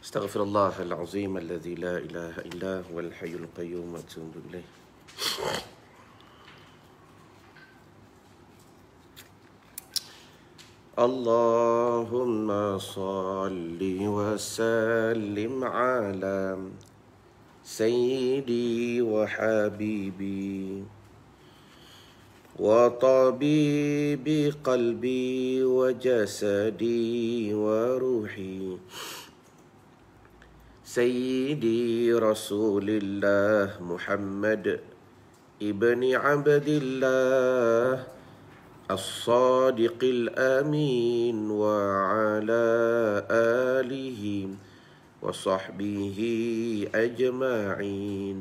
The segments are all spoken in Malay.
استغفر الله العظيم الذي لا إله إلا هو الحي القيوم وأتوب إليه. اللهم صل وسلم على سيدي وحبيبي وطبيب قلبي وجسدي وروحي سيدي رسول الله محمد ابن عبد الله الصادق الأمين وعلى آله وصحبه أجمعين.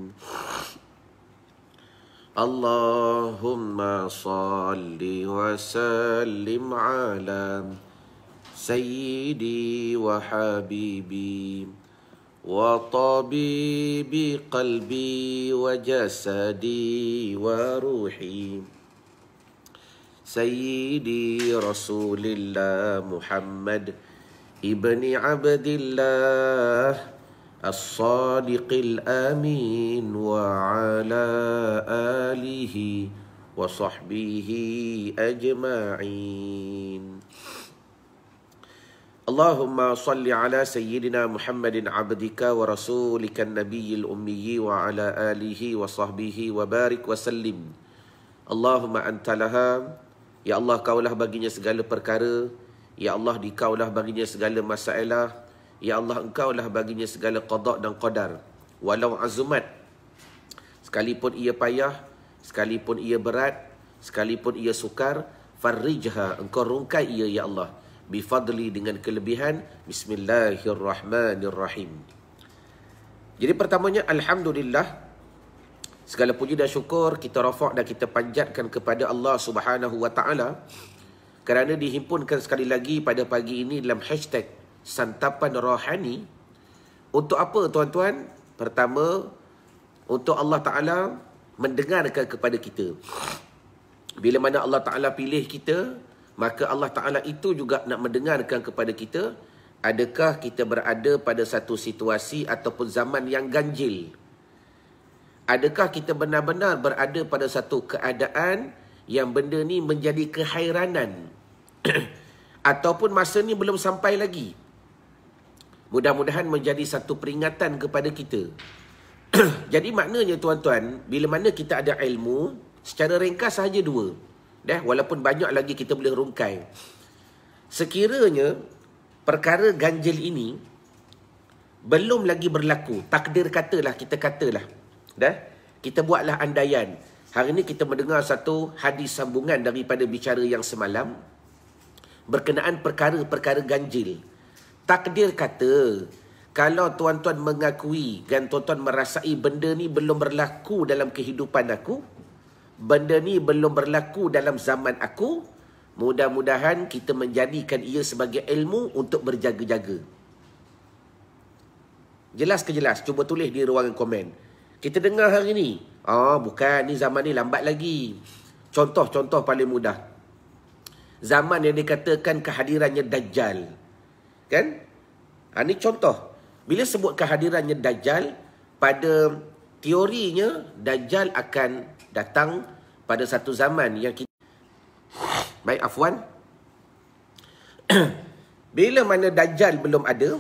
اللهم صل وسلم على سيدي وحبيبي وطبيب قلبي وجسدي وروحي سيدي رسول الله محمد ابن عبد الله الصادق الأمين وعلى آله وصحبه أجمعين. اللهم صل على سيدنا محمد عبدك ورسولك النبي الأمي وعلى آله وصحبه وبارك وسلم. اللهم أنت لها، ya Allah, kaulah baginya segala perkara, ya Allah, dikaulah baginya segala masalah, ya Allah, engkaulah baginya segala qada dan qadar. Walau azumat, sekalipun ia payah, sekalipun ia berat, sekalipun ia sukar, farrijha, engkau rungkai ia, ya Allah, bifadli, dengan kelebihan. Bismillahirrahmanirrahim. Jadi pertamanya, alhamdulillah, segala puji dan syukur kita rafak dan kita panjatkan kepada Allah Subhanahu wa taala kerana dihimpunkan sekali lagi pada pagi ini dalam hashtag Santapan Rohani. Untuk apa, tuan-tuan? Pertama, untuk Allah Ta'ala mendengarkan kepada kita. Bila mana Allah Ta'ala pilih kita, maka Allah Ta'ala itu juga nak mendengarkan kepada kita. Adakah kita berada pada satu situasi ataupun zaman yang ganjil? Adakah kita benar-benar berada pada satu keadaan yang benda ni menjadi kehairanan? Ataupun masa ni belum sampai lagi? Mudah-mudahan menjadi satu peringatan kepada kita. Jadi maknanya, tuan-tuan, bila mana kita ada ilmu, secara ringkas sahaja dua. Walaupun banyak lagi kita boleh rungkai. Sekiranya perkara ganjil ini belum lagi berlaku, takdir katalah, kita katalah, kita buatlah andaian. Hari ini kita mendengar satu hadis sambungan daripada bicara yang semalam berkenaan perkara-perkara ganjil. Takdir kata, kalau tuan-tuan mengakui dan tuan-tuan merasai benda ni belum berlaku dalam kehidupan aku, benda ni belum berlaku dalam zaman aku, mudah-mudahan kita menjadikan ia sebagai ilmu untuk berjaga-jaga. Jelas ke jelas? Cuba tulis di ruangan komen. Kita dengar hari ni, bukan, ni zaman ni lambat lagi. Contoh paling mudah. Zaman yang dikatakan kehadirannya Dajjal. Kan? Ini contoh. Bila sebut kehadirannya Dajjal, pada teorinya Dajjal akan datang pada satu zaman yang kita... Baik, afwan. Bila mana Dajjal belum ada,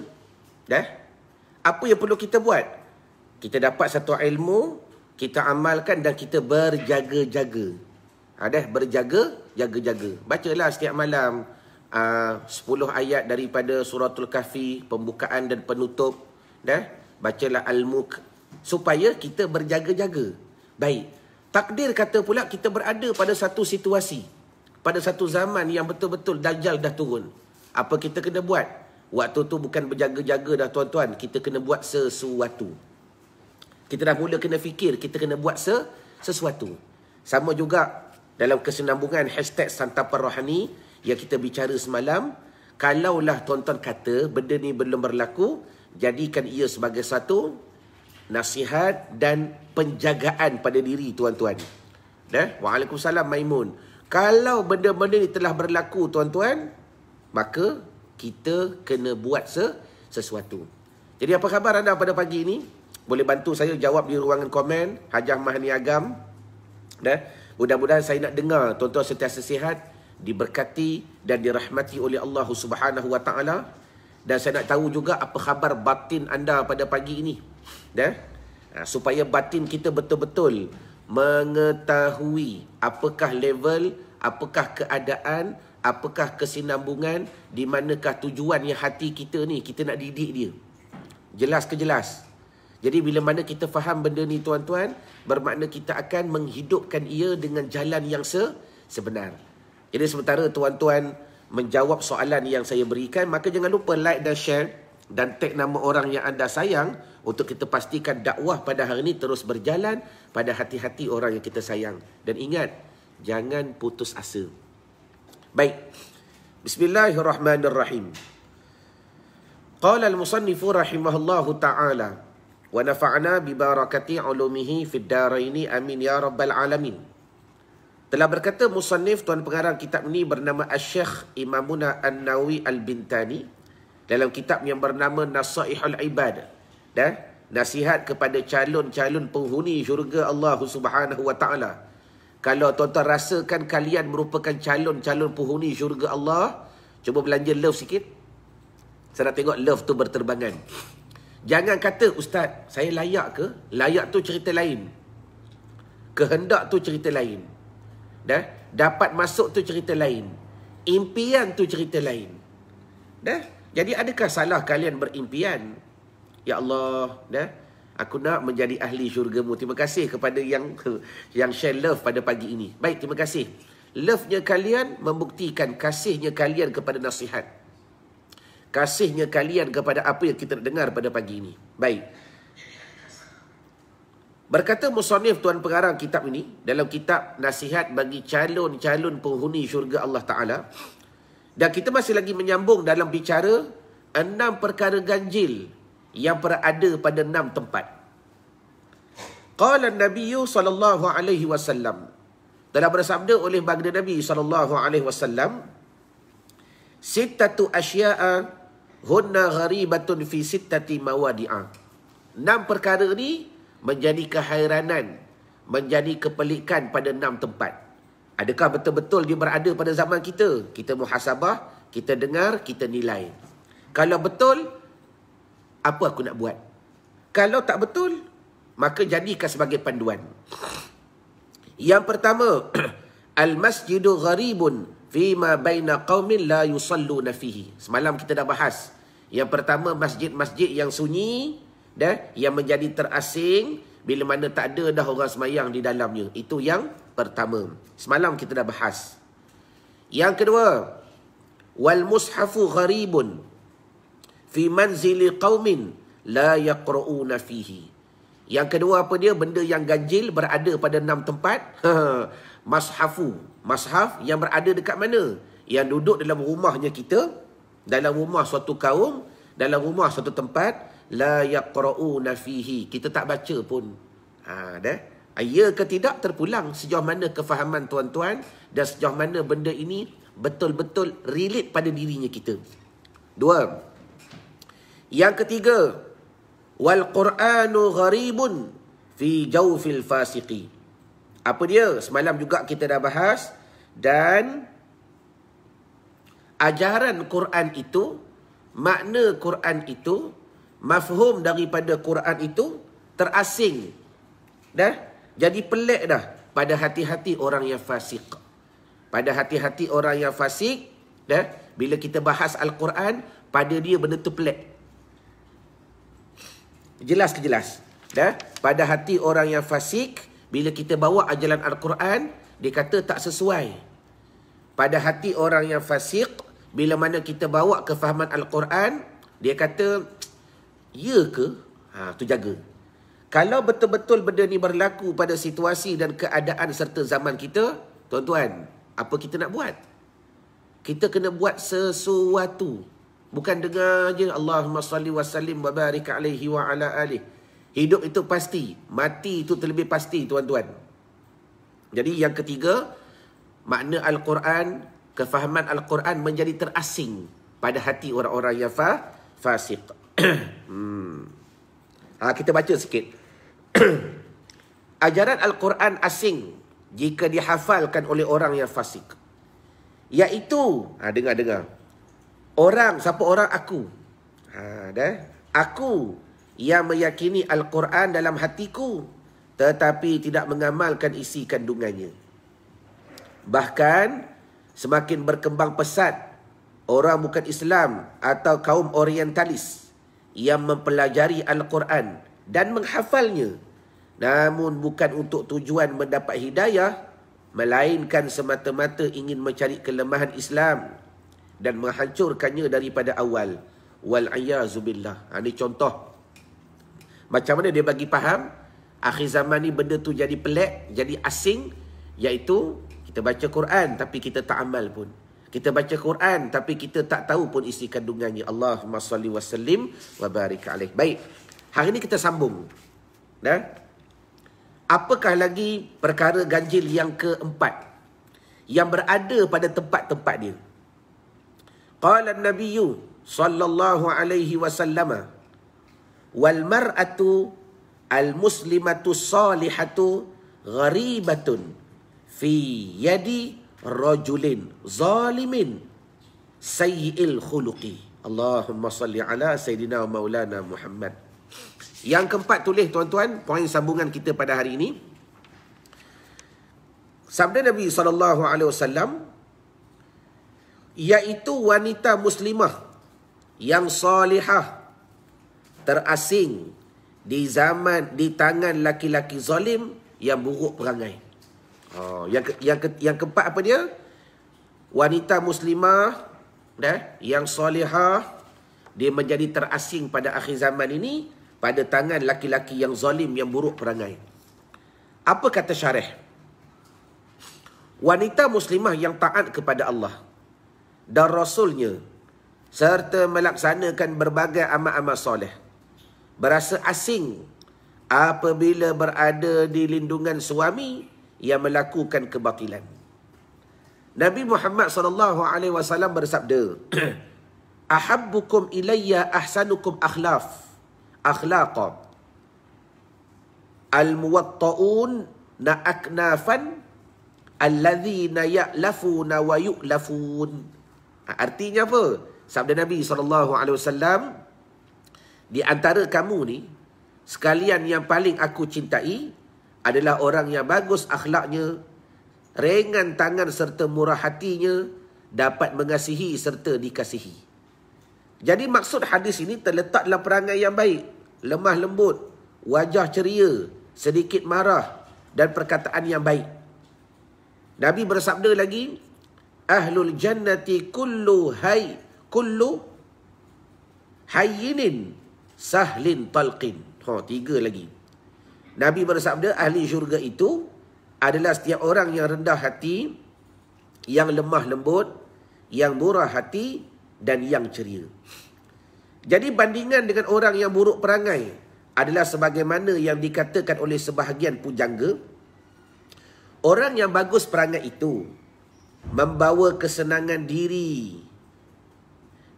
apa yang perlu kita buat? Kita dapat satu ilmu, kita amalkan dan kita berjaga-jaga. Berjaga-jaga. Bacalah setiap malam 10 ayat daripada suratul Kahfi, pembukaan dan penutup. Bacalah Al-Mulk, supaya kita berjaga-jaga. Baik. Takdir kata pula kita berada pada satu situasi, pada satu zaman yang betul-betul Dajjal dah turun. Apa kita kena buat? Waktu tu bukan berjaga-jaga dah, tuan-tuan. Kita kena buat sesuatu. Kita dah mula kena fikir, kita kena buat sesuatu. Sama juga dalam kesinambungan hashtag Santapan Rohani yang kita bicara semalam. Kalaulah tuan-tuan kata benda ni belum berlaku, jadikan ia sebagai satu nasihat dan penjagaan pada diri tuan-tuan. Waalaikumsalam Maimun. Kalau benda-benda ni telah berlaku, tuan-tuan, maka kita kena buat sesuatu. Jadi apa khabar anda pada pagi ini? Boleh bantu saya jawab di ruangan komen, Hajah Mahni Agam. Mudah-mudahan saya nak dengar tuan-tuan sentiasa sihat, diberkati dan dirahmati oleh Allah Subhanahu Wa Taala. Dan saya nak tahu juga apa khabar batin anda pada pagi ini. Supaya batin kita betul-betul mengetahui apakah level, apakah keadaan, apakah kesinambungan, di manakah tujuannya hati kita ni, kita nak didik dia. Jelas ke jelas? Jadi bila mana kita faham benda ni tuan-tuan, bermakna kita akan menghidupkan ia dengan jalan yang sebenar. Jadi sementara tuan-tuan menjawab soalan yang saya berikan, maka jangan lupa like dan share dan tag nama orang yang anda sayang untuk kita pastikan dakwah pada hari ini terus berjalan pada hati-hati orang yang kita sayang. Dan ingat, jangan putus asa. Baik. Bismillahirrahmanirrahim. Qala al-musannifu rahimahullahu ta'ala wa nafa'na bi barakati ulumihi fid daraini amin ya rabbal alamin. Telah berkata musannif, tuan pengarang kitab ini bernama Asy-Syaikh Imamuna An-Nawawi Al-Bintani dalam kitab yang bernama Nasaihul Ibad, nasihat kepada calon-calon penghuni syurga Allah Subhanahu Wa Taala. Kalau tuan-tuan rasakan kalian merupakan calon-calon penghuni syurga Allah, cuba belanja love sikit. Saya nak tengok love tu berterbangan. Jangan kata, Ustaz, saya layak ke? Layak tu cerita lain. Kehendak tu cerita lain. Dapat masuk tu cerita lain. Impian tu cerita lain. Jadi adakah salah kalian berimpian? Ya Allah, aku nak menjadi ahli syurga-Mu. Terima kasih kepada yang share love pada pagi ini. Baik, terima kasih. Love-nya kalian membuktikan kasihnya kalian kepada nasihat. Kasihnya kalian kepada apa yang kita dengar pada pagi ini. Baik. Berkata musannif, tuan pengarang kitab ini, dalam kitab nasihat bagi calon-calon penghuni syurga Allah Ta'ala. Dan kita masih lagi menyambung dalam bicara 6 perkara ganjil yang berada pada 6 tempat. Qala Nabi sallallahu alaihi wasallam. Telah bersabda oleh baginda Nabi sallallahu alaihi wasallam, sittatu asya'a hunna gharibatun fi sittati mawadi'a. 6 perkara ni menjadi kehairanan, menjadi kepelikan pada 6 tempat. Adakah betul-betul dia berada pada zaman kita? Kita muhasabah, kita dengar, kita nilai. Kalau betul, apa aku nak buat? Kalau tak betul, maka jadikan sebagai panduan. Yang pertama, al-masjidu gharibun fima baina qaumin la yusalluna fihi. Semalam kita dah bahas. Yang pertama, masjid-masjid yang sunyi, yang menjadi terasing bila mana tak ada dah orang semayang di dalamnya. Itu yang pertama. Semalam kita dah bahas. Yang kedua, wal mushafu gharibun fi manzili qaumin la yaqra'una fihi. Yang kedua apa dia? Benda yang ganjil berada pada 6 tempat. Mashafu. Mashaf yang berada dekat mana? Yang duduk dalam rumahnya kita, dalam rumah suatu kaum, dalam rumah suatu tempat, la yaqra'una fihi. Kita tak baca pun. Ya ke tidak terpulang sejauh mana kefahaman tuan-tuan dan sejauh mana benda ini betul-betul relate pada dirinya kita. 2. Yang ketiga, wal Qur'anu gharibun fi jawfil fasiqi. Apa dia? Semalam juga kita dah bahas. Dan ajaran Quran itu, makna Quran itu, mafhum daripada Quran itu terasing. Jadi pelik dah pada hati-hati orang yang fasik. Pada hati-hati orang yang fasik, bila kita bahas Al-Quran, pada dia benda tu pelik. Jelas ke jelas? Pada hati orang yang fasik, bila kita bawa ajaran Al-Quran, dia kata tak sesuai. Pada hati orang yang fasik, bila mana kita bawa kefahaman Al-Quran, dia kata, ya ke? Tu jaga. Kalau betul-betul benda ni berlaku pada situasi dan keadaan serta zaman kita, tuan-tuan, apa kita nak buat? Kita kena buat sesuatu. Bukan dengar je, Allahumma salli wa sallim wa barik alaihi wa ala alih. Hidup itu pasti, mati itu terlebih pasti, tuan-tuan. Jadi yang ketiga, makna Al-Quran, kefahaman Al-Quran menjadi terasing pada hati orang-orang yang fasik. Kita baca sikit. Ajaran Al-Quran asing jika dihafalkan oleh orang yang fasik. Iaitu, dengar. Orang, siapa orang? Aku. Aku yang meyakini Al-Quran dalam hatiku, tetapi tidak mengamalkan isi kandungannya. Bahkan, semakin berkembang pesat orang bukan Islam atau kaum orientalis yang mempelajari Al-Quran dan menghafalnya, namun bukan untuk tujuan mendapat hidayah, melainkan semata-mata ingin mencari kelemahan Islam dan menghancurkannya daripada awal. Wal'ayazubillah. Ini contoh. Macam mana dia bagi faham? Akhir zaman ni benda tu jadi pelik, jadi asing. Iaitu, kita baca Quran tapi kita tak amal pun. Kita baca Quran tapi kita tak tahu pun isi kandungannya. Allahumma salli wa sallim wa barik alaih. Baik. Hari ni kita sambung. Apakah lagi perkara ganjil yang keempat yang berada pada tempat-tempat dia? Qala an-nabiyyu sallallahu alaihi wasallam, wal mar'atu al-muslimatu salihatu gharibatun fi yadi rajulin zalimin sayyi'il khuluqi. Allahumma salli ala sayyidina wa maulana Muhammad. Yang keempat, tulis tuan-tuan, poin sambungan kita pada hari ini. Sabda Nabi SAW, iaitu wanita muslimah yang salihah terasing di tangan laki-laki zalim yang buruk perangai. Yang keempat apa dia? Wanita muslimah yang salihah, dia menjadi terasing pada akhir zaman ini pada tangan laki-laki yang zalim, yang buruk perangai. Apa kata syarih? Wanita muslimah yang taat kepada Allah dan Rasulnya serta melaksanakan berbagai amal-amal soleh, berasa asing apabila berada di lindungan suami yang melakukan kebatilan. Nabi Muhammad SAW bersabda, ahabbukum ilayya ahsanukum akhlaqa al-muwatta'un na'aknafan alladhina ya'lafuna wa yu'lafun. Artinya apa? Sabda Nabi SAW, di antara kamu ni, sekalian yang paling aku cintai adalah orang yang bagus akhlaknya, ringan tangan serta murah hatinya, dapat mengasihi serta dikasihi. Jadi maksud hadis ini terletak dalam perangai yang baik, lemah lembut, wajah ceria, sedikit marah dan perkataan yang baik. Nabi bersabda lagi, ahlul jannati kullu hayyinin sahlin talqin. 3 lagi. Nabi bersabda, ahli syurga itu adalah setiap orang yang rendah hati, yang lemah lembut, yang murah hati dan yang ceria. Jadi bandingan dengan orang yang buruk perangai adalah sebagaimana yang dikatakan oleh sebahagian pujangga, orang yang bagus perangai itu membawa kesenangan diri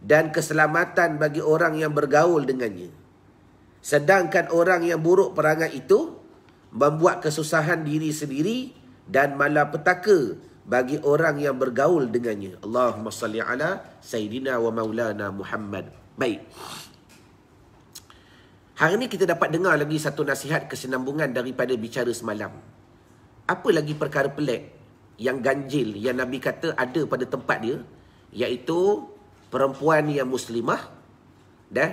dan keselamatan bagi orang yang bergaul dengannya. Sedangkan orang yang buruk perangai itu membuat kesusahan diri sendiri dan malapetaka bagi orang yang bergaul dengannya. Allahumma salli ala Sayyidina wa maulana Muhammad. Baik. Hari ini kita dapat dengar lagi satu nasihat kesinambungan daripada bicara semalam. Apa lagi perkara pelik yang ganjil yang Nabi kata ada pada tempat dia, iaitu perempuan yang muslimah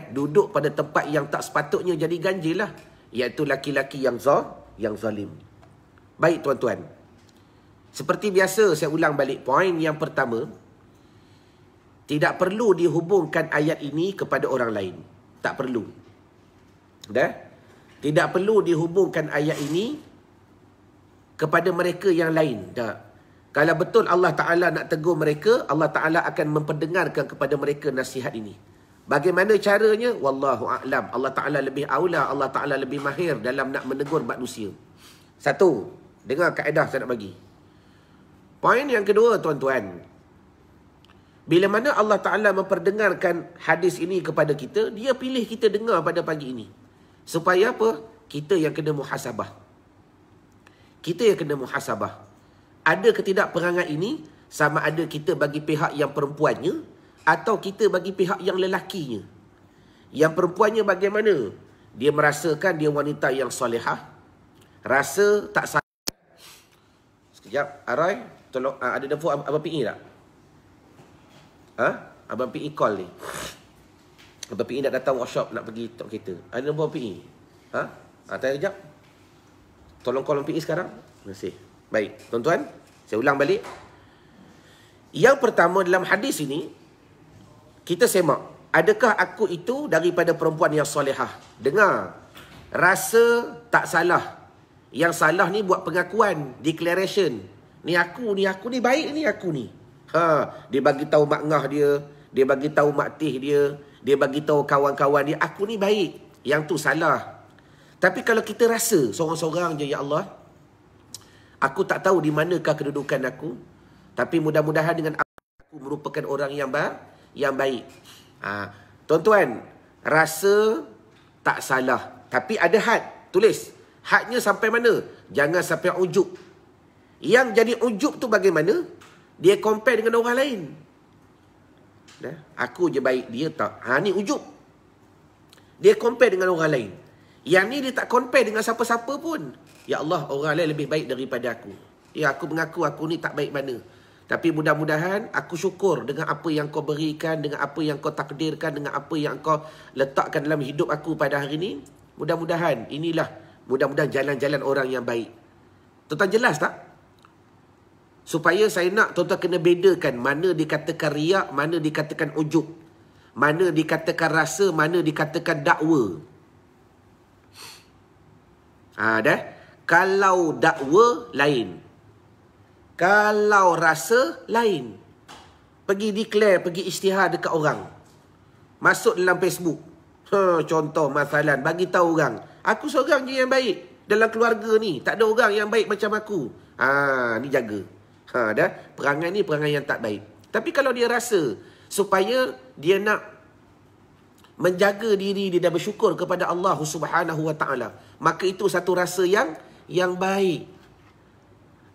duduk pada tempat yang tak sepatutnya jadi ganjil lah, iaitu laki-laki yang zalim. Baik tuan-tuan, seperti biasa saya ulang balik poin yang pertama, tidak perlu dihubungkan ayat ini kepada orang lain. Tak perlu. Tidak perlu dihubungkan ayat ini kepada mereka yang lain. Kalau betul Allah Ta'ala nak tegur mereka, Allah Ta'ala akan memperdengarkan kepada mereka nasihat ini. Bagaimana caranya? Wallahu a'lam. Allah Ta'ala lebih aula, Allah Ta'ala lebih mahir dalam nak menegur manusia. Satu, dengar kaedah saya nak bagi. Poin yang kedua tuan-tuan, bila mana Allah Ta'ala memperdengarkan hadis ini kepada kita, dia pilih kita dengar pada pagi ini. Supaya apa? Kita yang kena muhasabah. Kita yang kena muhasabah. Ada ke tidak perangai ini, sama ada kita bagi pihak yang perempuannya atau kita bagi pihak yang lelakinya. Yang perempuannya bagaimana? Dia merasakan dia wanita yang solehah, rasa tak salah. Sekejap, Arai, tolong, ada telefon Abang PE tak? Abang PE call ni. Abang PE nak datang workshop, nak pergi tok kereta. Ada nombor PE? Tanya sekejap. Tolong call Abang PE sekarang. Terima kasih. Baik, tuan-tuan, saya ulang balik. Yang pertama dalam hadis ini, kita semak. Adakah aku itu daripada perempuan yang solehah? Dengar. Rasa tak salah. Yang salah ni buat pengakuan, declaration. Ni aku ni baik ni aku ni. Dia bagi tahu mak ngah dia bagi tahu mak teh dia bagi tahu kawan-kawan dia, aku ni baik. Yang tu salah. Tapi kalau kita rasa seorang-seorang je, ya Allah, aku tak tahu di manakah kedudukan aku, tapi mudah-mudahan dengan aku merupakan orang yang baik. Tuan-tuan, rasa tak salah, tapi ada had. Tulis, hadnya sampai mana? Jangan sampai ujub. Yang jadi ujub tu bagaimana? Dia compare dengan orang lain. Aku je baik, dia tak. Ni ujub. Dia compare dengan orang lain. Yang ni dia tak compare dengan siapa-siapa pun. Ya Allah, orang lain lebih baik daripada aku. Ya, aku mengaku aku ni tak baik mana. Tapi mudah-mudahan aku syukur dengan apa yang kau berikan, dengan apa yang kau takdirkan, dengan apa yang kau letakkan dalam hidup aku pada hari ini. Mudah-mudahan mudah-mudahan jalan-jalan orang yang baik. Tuan-tuan jelas tak? Supaya saya nak tuan-tuan kena bedakan mana dikatakan riak, mana dikatakan ujub, mana dikatakan rasa, mana dikatakan dakwa. Kalau dakwa lain, kalau rasa lain. Pergi declare, pergi isytihar dekat orang. Masuk dalam Facebook. Contoh masalah, bagi tahu orang, aku seorang je yang baik dalam keluarga ni. Tak ada orang yang baik macam aku. Ni jaga. Perangai ni perangai yang tak baik. Tapi kalau dia rasa supaya dia nak menjaga diri dia dan bersyukur kepada Allah Subhanahu Wa Taala, maka itu satu rasa yang baik.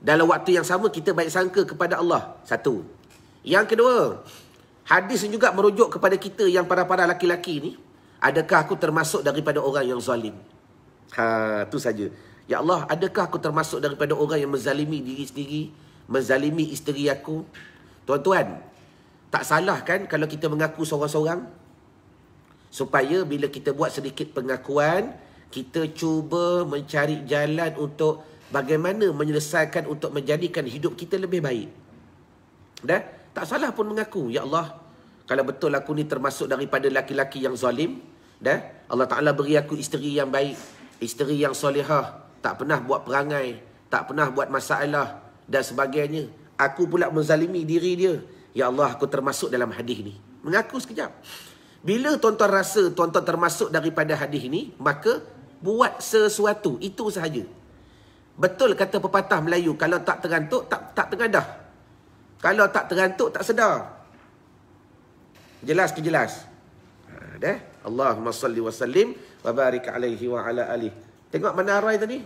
Dalam waktu yang sama kita baik sangka kepada Allah. Satu. Yang kedua, hadis juga merujuk kepada kita yang para laki-laki ni. Adakah aku termasuk daripada orang yang zalim? Tu saja. Ya Allah, adakah aku termasuk daripada orang yang menzalimi diri sendiri, menzalimi isteri aku? Tuan-tuan, tak salah kan kalau kita mengaku seorang-seorang? Supaya bila kita buat sedikit pengakuan, kita cuba mencari jalan untuk bagaimana menyelesaikan, untuk menjadikan hidup kita lebih baik. Tak salah pun mengaku, ya Allah, kalau betul aku ni termasuk daripada laki-laki yang zalim, Allah Ta'ala beri aku isteri yang baik, isteri yang solehah, tak pernah buat perangai, tak pernah buat masalah dan sebagainya. Aku pula menzalimi diri dia. Ya Allah, aku termasuk dalam hadis ni. Mengaku sekejap. Bila tuan-tuan rasa tuan-tuan termasuk daripada hadis ni, maka buat sesuatu. Itu sahaja. Betul kata pepatah Melayu, kalau tak terantuk, tak tengadah. Kalau tak terantuk, tak sedar. Jelas ke jelas? Allahumma salli wa sallim wa barik alaihi wa ala alihi. Tengok mana Arai tadi?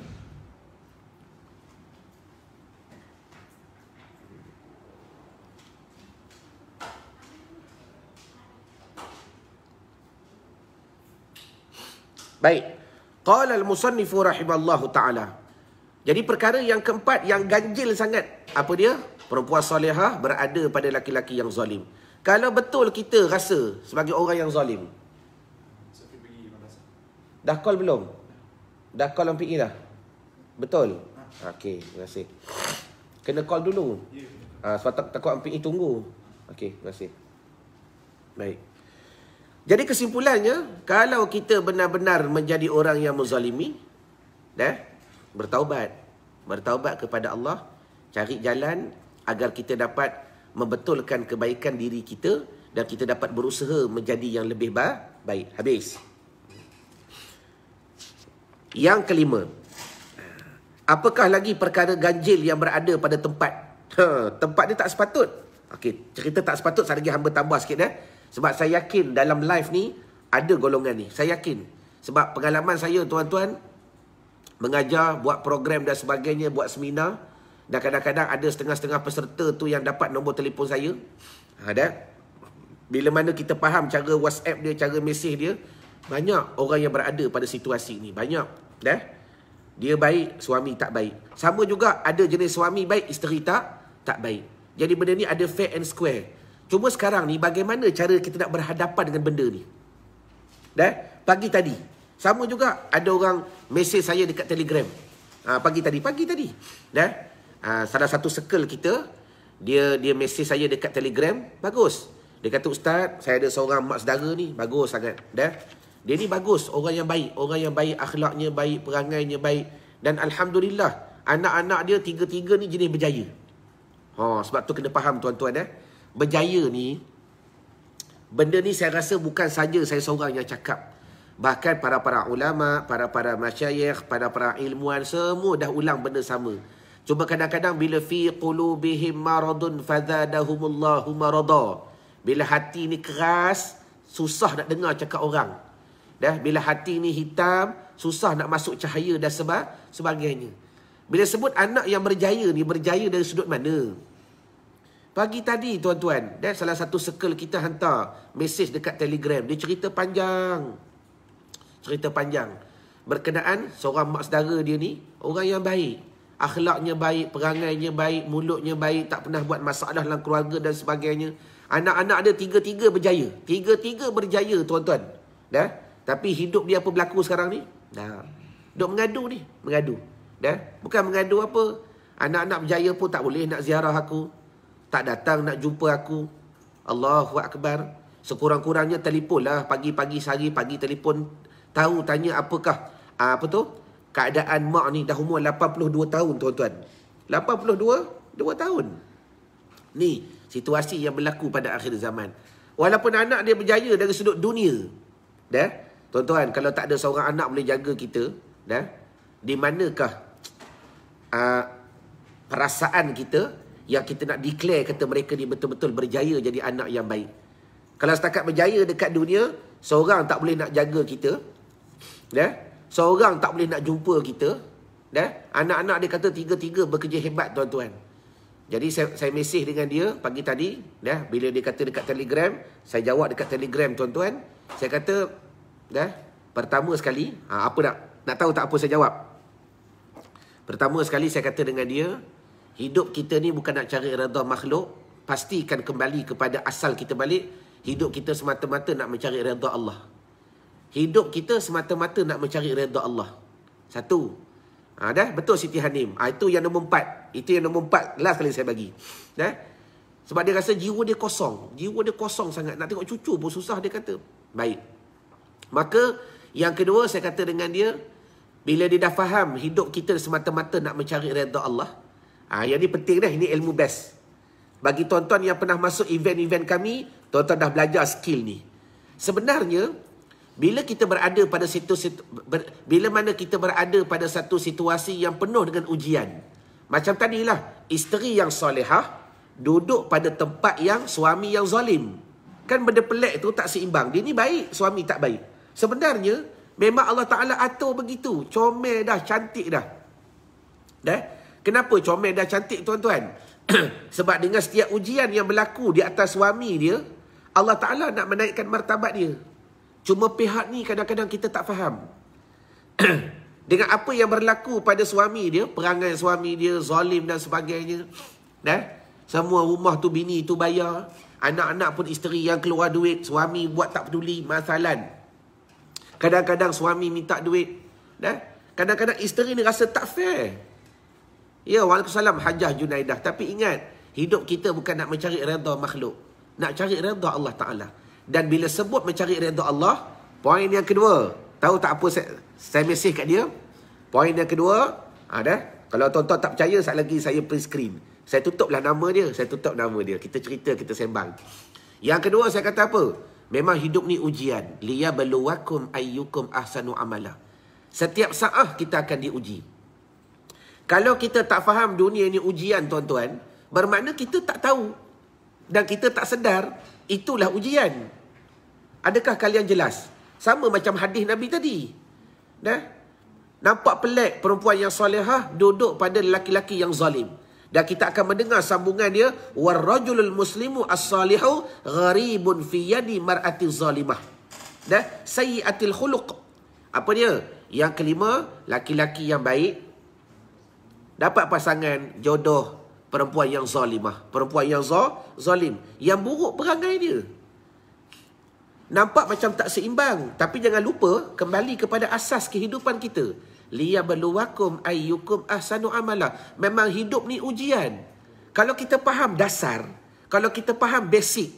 Baik. Qala al-musannifu rahimallahu ta'ala. Jadi perkara yang keempat yang ganjil sangat. Apa dia? Perempuan solehah berada pada laki-laki yang zalim. Kalau betul kita rasa sebagai orang yang zalim. Dah call belum? Dah call MPE dah? Betul? Okey, terima kasih. Kena call dulu. Sebab takut MPE tunggu. Okey, terima kasih. Baik. Jadi kesimpulannya, kalau kita benar-benar menjadi orang yang menzalimi, bertaubat. Bertaubat kepada Allah, cari jalan agar kita dapat membetulkan kebaikan diri kita dan kita dapat berusaha menjadi yang lebih baik. Habis. Yang kelima, apakah lagi perkara ganjil yang berada pada tempat? Tempat dia tak sepatut. Okey, cerita tak sepatut, saya lagi hamba tambah sikit. Sebab saya yakin dalam live ni ada golongan ni. Saya yakin. Sebab pengalaman saya tuan-tuan, mengajar, buat program dan sebagainya, buat seminar, dan kadang-kadang ada setengah-setengah peserta tu yang dapat nombor telefon saya. Ada. Bila mana kita faham cara WhatsApp dia, cara mesej dia, banyak orang yang berada pada situasi ni. Banyak. Dah. Dia baik, suami tak baik. Sama juga ada jenis suami baik, isteri tak baik. Jadi benda ni ada fair and square. Cuma sekarang ni bagaimana cara kita nak berhadapan dengan benda ni? Dah. Pagi tadi. Sama juga ada orang mesej saya dekat Telegram. Pagi tadi. Dah. Salah satu circle kita, dia mesej saya dekat Telegram, bagus. Dia kata, Ustaz, saya ada seorang mak saudara ni, bagus sangat. Dah. Dia ni bagus, orang yang baik, akhlaknya baik, perangainya baik. Dan alhamdulillah, anak-anak dia tiga-tiga ni jenis berjaya. Sebab tu kena faham tuan-tuan. Berjaya ni, benda ni saya rasa bukan saja saya seorang yang cakap. Bahkan para ulama, para masyayikh, para ilmuwan, semua dah ulang benda sama. Cuma kadang-kadang bila fi qulubihim maradun fazadahumullahu marada. Bila hati ni keras, susah nak dengar cakap orang. Dah, bila hati ni hitam, susah nak masuk cahaya dan sebagainya. Bila sebut anak yang berjaya ni, berjaya dari sudut mana? Pagi tadi tuan-tuan, dan salah satu circle kita hantar mesej dekat Telegram. Dia cerita panjang. Berkenaan seorang mak saudara dia ni, orang yang baik. Akhlaknya baik, perangainya baik, mulutnya baik, tak pernah buat masalah dalam keluarga dan sebagainya. Anak-anak dia tiga-tiga berjaya. Tiga-tiga berjaya tuan-tuan. Dah? Tapi hidup dia apa berlaku sekarang ni? Dah. Duk mengadu ni. Mengadu. Dah? Bukan mengadu apa. Anak-anak berjaya pun tak boleh nak ziarah aku. Tak datang nak jumpa aku. Allahu Akbar. Sekurang-kurangnya telefon lah. Pagi-pagi sehari pagi telefon. Tahu tanya apakah. Keadaan mak ni dah umur 82 tahun tuan-tuan. 82 tahun. Ni situasi yang berlaku pada akhir zaman. Walaupun anak dia berjaya dari sudut dunia. Dah? Tuan-tuan, kalau tak ada seorang anak boleh jaga kita, dah? Di manakah perasaan kita yang kita nak declare kata mereka ni betul-betul berjaya jadi anak yang baik. Kalau setakat berjaya dekat dunia, seorang tak boleh nak jaga kita. Dah? Seorang tak boleh nak jumpa kita. Dah? Anak-anak dia kata tiga-tiga bekerja hebat tuan-tuan. Jadi saya mesej dengan dia pagi tadi. Dah? Bila dia kata dekat Telegram, saya jawab dekat Telegram tuan-tuan. Saya kata, dah? Pertama sekali, apa nak tahu tak apa saya jawab? Pertama sekali saya kata dengan dia, hidup kita ni bukan nak cari redha makhluk. Pastikan kembali kepada asal kita balik. Hidup kita semata-mata nak mencari redha Allah. Hidup kita semata-mata nak mencari redha Allah. Satu. Dah? Betul Siti Hanim. Itu yang nombor 4. Itu yang nombor 4. Last kali saya bagi. Dah? Sebab dia rasa jiwa dia kosong. Jiwa dia kosong sangat. Nak tengok cucu pun susah dia kata. Baik. Maka yang kedua saya kata dengan dia, bila dia dah faham hidup kita semata-mata nak mencari redha Allah. Yang ni penting dah. Ini ilmu best. Bagi tuan-tuan yang pernah masuk event-event kami, tuan-tuan dah belajar skill ni. Sebenarnya, bila kita berada pada bila mana kita berada pada satu situasi yang penuh dengan ujian. Macam tadilah, isteri yang solehah duduk pada tempat yang suami yang zalim. Kan benda pelik tu tak seimbang. Dia ni baik, suami tak baik. Sebenarnya, memang Allah Ta'ala atur begitu. Comel dah, cantik dah. Dah? Kenapa comel dah cantik tuan-tuan? Sebab dengan setiap ujian yang berlaku di atas suami dia, Allah Ta'ala nak menaikkan martabat dia. Cuma pihak ni kadang-kadang kita tak faham. Dengan apa yang berlaku pada suami dia, perangai suami dia, zalim dan sebagainya. Dah? Semua rumah tu bini tu bayar. Anak-anak pun isteri yang keluar duit. Suami buat tak peduli, masalan. Kadang-kadang suami minta duit. Dah? Kadang-kadang isteri ni rasa tak fair. Ya, waalaikumsalam Hajah Junaidah. Tapi ingat, hidup kita bukan nak mencari redha makhluk. Nak cari redha Allah Ta'ala. Dan bila sebut mencari redha Allah, poin yang kedua, tahu tak apa saya mesej kat dia? Poin yang kedua, dah? Kalau tuan-tuan tak percaya, sekali lagi saya print screen. Saya tutuplah nama dia, Kita cerita, kita sembang. Yang kedua saya kata apa? Memang hidup ni ujian. Liyabluwakum ayyukum ahsanu amala. Setiap saat kita akan diuji. Kalau kita tak faham dunia ni ujian tuan-tuan, bermakna kita tak tahu. Dan kita tak sedar, itulah ujian. Adakah kalian jelas? Sama macam hadis Nabi tadi. Nampak pelik perempuan yang solehah duduk pada lelaki-lelaki yang zalim. Dan kita akan mendengar sambungan dia, warrajulul muslimu as-salihu gharibun fi yadi mar'ati zalimah. Sayyi'atil khuluq. Apa dia? Yang kelima, laki-laki yang baik dapat pasangan jodoh perempuan yang zalimah, perempuan yang zalim, yang buruk perangai dia. Nampak macam tak seimbang, tapi jangan lupa kembali kepada asas kehidupan kita. Liyabluwakum ayyukum ahsanu amala. Memang hidup ni ujian. Kalau kita faham dasar, kalau kita faham basic,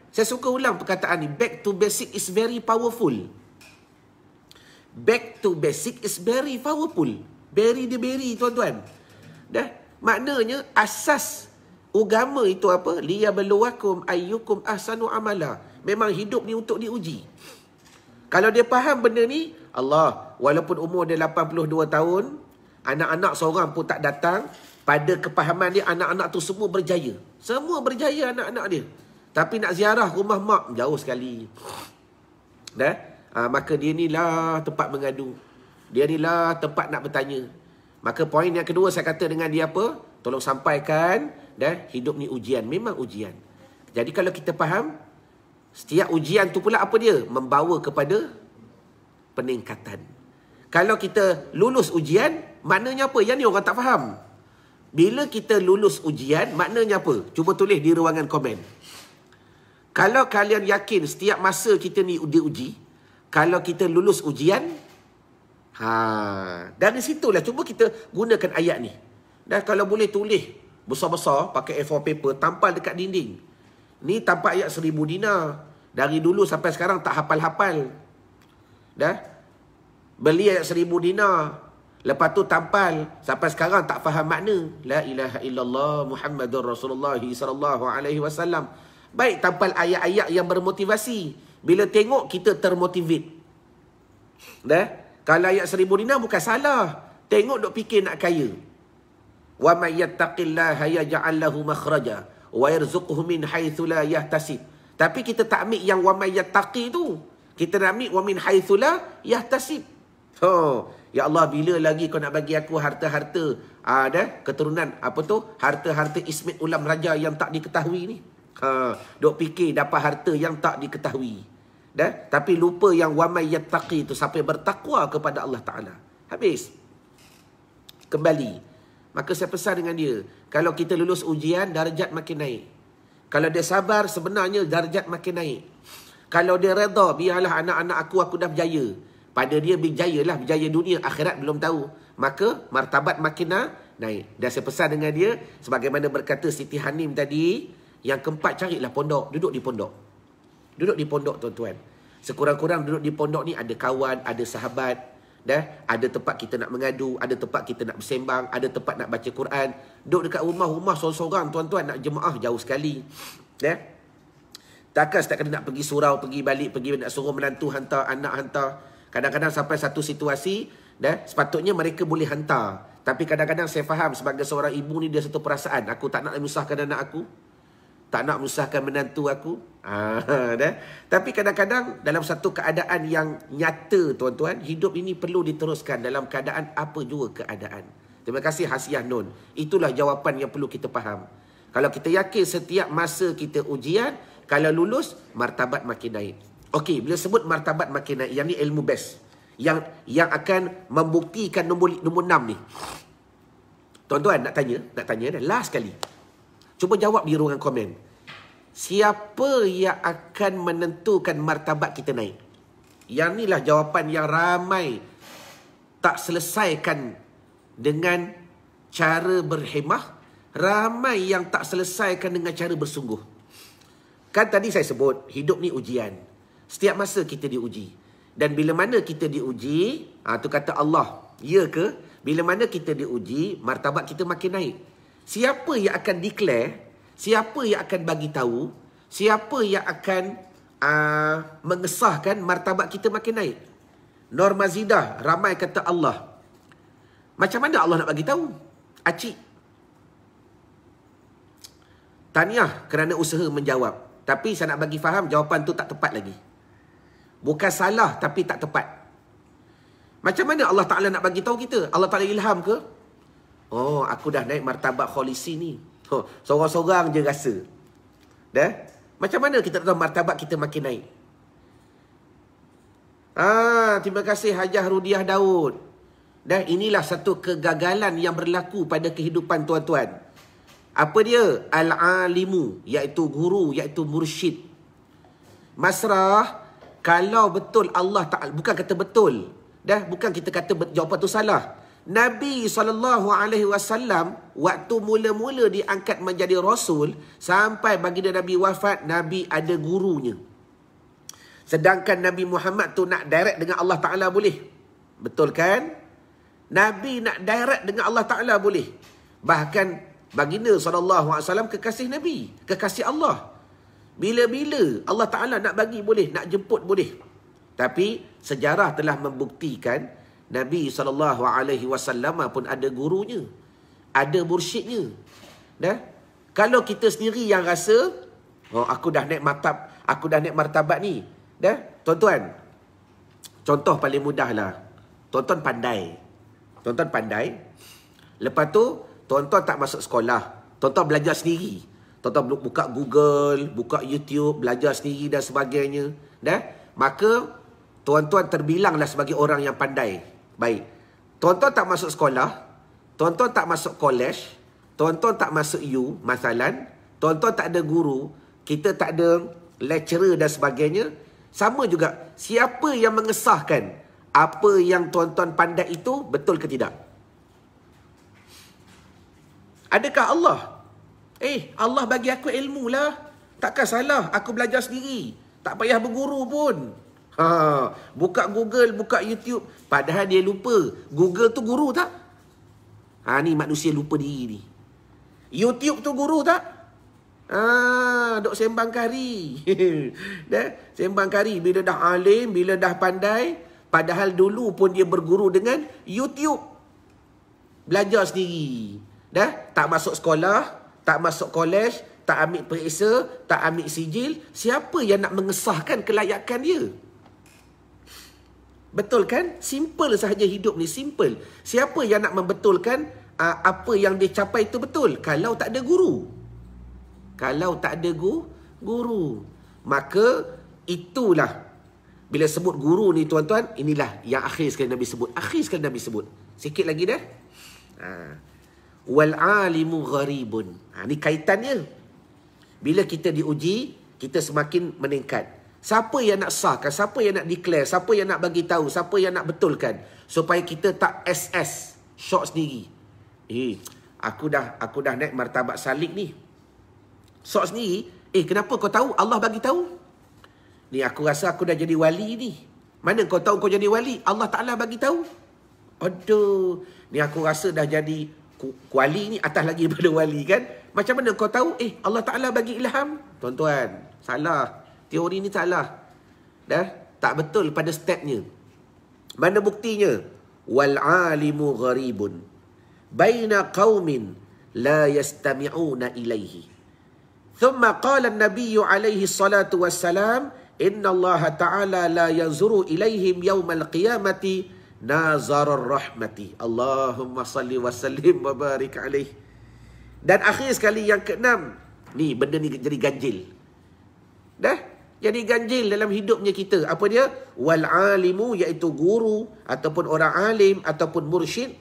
saya suka ulang perkataan ni, back to basic is very powerful. Back to basic is very powerful. Beri tuan-tuan. Maknanya asas agama itu apa? Liyabluwakum ayyukum ahsanu amala. Memang hidup ni untuk diuji. Kalau dia faham benda ni, Allah, walaupun umur dia 82 tahun, anak-anak seorang pun tak datang, pada kepahaman dia, anak-anak tu semua berjaya. Semua berjaya anak-anak dia. Tapi nak ziarah rumah mak, jauh sekali. Maka dia ni lah tempat mengadu. Dia ni lah tempat nak bertanya. Maka poin yang kedua saya kata dengan dia apa? Tolong sampaikan, hidup ni ujian. Memang ujian. Jadi kalau kita faham, setiap ujian tu pula apa dia? Membawa kepada peningkatan. Kalau kita lulus ujian, maknanya apa? Yang ni orang tak faham. Bila kita lulus ujian, maknanya apa? Cuba tulis di ruangan komen. Kalau kalian yakin setiap masa kita ni diuji, kalau kita lulus ujian, dari situlah cuba kita gunakan ayat ni. Dan kalau boleh tulis besar-besar pakai A4 paper, tampal dekat dinding. Ni tampak ayat 1000 dinar. Dari dulu sampai sekarang tak hafal-hafal. Beli ayat 1000 dinar. Lepas tu tampal. Sampai sekarang tak faham makna. La ilaha illallah Muhammadur Rasulullah sallallahu alaihi wasallam. Baik tampal ayat-ayat yang bermotivasi. Bila tengok kita termotivate. Kalau ayat 1000 dinar bukan salah. Tengok duk fikir nak kaya. Wa may yattaqillaha yaj'al lahu makhraja wa yarzuqhu min haitsu la yahtasib. Tapi kita tak ambil yang wa may yattaqi tu. Kita nak ambil wa min haitsu la yahtasib. Ya Allah, bila lagi kau nak bagi aku harta-harta keturunan apa tu? Harta-harta Ismail Ulam Raja yang tak diketahui ni. Duk fikir dapat harta yang tak diketahui. Tapi lupa yang wa may yattaqi tu, sampai bertakwa kepada Allah Taala. Habis. Kembali. Maka saya pesan dengan dia, kalau kita lulus ujian, darjat makin naik. Kalau dia sabar, sebenarnya darjat makin naik. Kalau dia redha, biarlah anak-anak aku dah berjaya. Pada dia berjaya lah, berjaya dunia, akhirat belum tahu. Maka martabat makin naik. Dan saya pesan dengan dia, sebagaimana berkata Siti Hanim tadi, yang keempat, carilah pondok, duduk di pondok. Duduk di pondok, tuan-tuan. Sekurang-kurang duduk di pondok ni ada kawan, ada sahabat. Ada tempat kita nak mengadu, ada tempat kita nak bersembang, ada tempat nak baca Quran. Duduk dekat rumah sorang-sorang, tuan-tuan, nak jemaah jauh sekali. Takkan setiap kali nak pergi surau, pergi balik, pergi nak suruh menantu hantar, anak hantar. Kadang-kadang sampai satu situasi, sepatutnya mereka boleh hantar. Tapi kadang-kadang saya faham sebagai seorang ibu ni, dia satu perasaan, aku tak nak menyusahkan anak aku, tak nak menyusahkan menantu aku. Tapi kadang-kadang dalam satu keadaan yang nyata, tuan-tuan, hidup ini perlu diteruskan dalam keadaan apa jua keadaan. Terima kasih Hasiah Nun. Itulah jawapan yang perlu kita faham. Kalau kita yakin setiap masa kita ujian, kalau lulus, martabat makin naik. Okey, bila sebut martabat makin naik, yang ni ilmu best. Yang akan membuktikan nombor 6 ni. Tuan-tuan nak tanya dah last sekali. Cuba jawab di ruangan komen. Siapa yang akan menentukan martabat kita naik? Yang inilah jawapan yang ramai tak selesaikan dengan cara berhemah. Ramai yang tak selesaikan dengan cara bersungguh. Kan tadi saya sebut, hidup ni ujian. Setiap masa kita diuji. Dan bila mana kita diuji, tu kata Allah, ya ke? Bila mana kita diuji, martabat kita makin naik. Siapa yang akan declare, siapa yang akan bagi tahu, siapa yang akan mengesahkan martabat kita makin naik? Nur Mazidah ramai kata Allah. Macam mana Allah nak bagi tahu? Acik. Tahniah kerana usaha menjawab. Tapi saya nak bagi faham, jawapan tu tak tepat lagi. Bukan salah tapi tak tepat. Macam mana Allah Ta'ala nak bagi tahu kita? Allah Ta'ala ilham ke? Oh, aku dah naik martabat kholisi ni. Oh, seorang-seorang je rasa. Dah? Macam mana kita tahu martabat kita makin naik? Terima kasih Hajah Rudiah Daud. Dan inilah satu kegagalan yang berlaku pada kehidupan tuan-tuan. Apa dia? Al-alimu, iaitu guru, iaitu mursyid. Masrah, kalau betul Allah Ta'ala, bukan kata betul. Dah, bukan kita kata jawapan tu salah. Nabi SAW, waktu mula-mula diangkat menjadi Rasul, sampai baginda Nabi wafat, Nabi ada gurunya. Sedangkan Nabi Muhammad tu nak direct dengan Allah Ta'ala boleh. Betul kan? Nabi nak direct dengan Allah Ta'ala boleh. Bahkan baginda SAW kekasih Nabi, kekasih Allah. Bila-bila Allah Ta'ala nak bagi boleh, nak jemput boleh. Tapi sejarah telah membuktikan Nabi SAW pun ada gurunya, ada mursyidnya. Dah? Kalau kita sendiri yang rasa, oh, aku dah naik martabat ni. Dah? Tuan-tuan, contoh paling mudah lah. Tuan-tuan pandai. Tuan-tuan pandai. Lepas tu, tuan-tuan tak masuk sekolah. Tuan-tuan belajar sendiri. Tuan-tuan buka Google, buka YouTube, belajar sendiri dan sebagainya. Dah? Maka, tuan-tuan terbilanglah sebagai orang yang pandai. Baik. Tuan-tuan tak masuk sekolah. Tuan-tuan tak masuk college. Tuan-tuan tak masuk U, masalan. Tuan-tuan tak ada guru. Kita tak ada lecturer dan sebagainya. Sama juga, siapa yang mengesahkan apa yang tuan-tuan pandai itu betul ke tidak? Adakah Allah? Allah bagi aku ilmu lah. Takkan salah, aku belajar sendiri. Tak payah berguru pun. Buka Google, buka YouTube. Padahal dia lupa. Google tu guru tak? Ni manusia lupa diri ni. YouTube tu guru tak? Duk sembang kari. Dah, sembang kari. Bila dah alim, bila dah pandai, padahal dulu pun dia berguru dengan YouTube. Belajar sendiri. Dah, tak masuk sekolah, tak masuk college, tak ambil periksa, tak ambil sijil. Siapa yang nak mengesahkan kelayakan dia? Betul kan? Simple sahaja hidup ni, simple. Siapa yang nak membetulkan apa yang dia capai itu betul? Kalau tak ada guru. Kalau tak ada guru, maka itulah. Bila sebut guru ni tuan-tuan, inilah yang akhir sekali Nabi sebut. Akhir sekali Nabi sebut. Sikit lagi dah. Wal alimu gharibun. Ni kaitannya. Bila kita diuji, kita semakin meningkat. Siapa yang nak sahkan, siapa yang nak declare, siapa yang nak bagi tahu, siapa yang nak betulkan supaya kita tak SS, short sendiri. Aku dah naik martabat salik ni. Short sendiri, kenapa kau tahu? Allah bagi tahu. Ni aku rasa aku dah jadi wali ni. Mana kau tahu kau jadi wali? Allah Ta'ala bagi tahu. Aduh, ni aku rasa dah jadi wali ni, atas lagi daripada wali kan. Macam mana kau tahu? Allah Ta'ala bagi ilham. Tuan-tuan, salah. Teori ni salah. Dah? Tak betul pada stepnya. Mana buktinya? Wal alimu gharibun baina qaumin la yastami'una ilaihi. Thumma qala an-nabiy alaihi salatu wassalam, inna Allah Ta'ala la yanzuru ilaihim yawmal qiyamati nazarar rahmati. Allahumma salli wa sallim wa barik alaih. Dan akhir sekali yang keenam. Ni benda ni jadi ganjil. Dah? Jadi ganjil dalam hidupnya kita. Apa dia? Wal alimu, iaitu guru ataupun orang alim ataupun mursyid.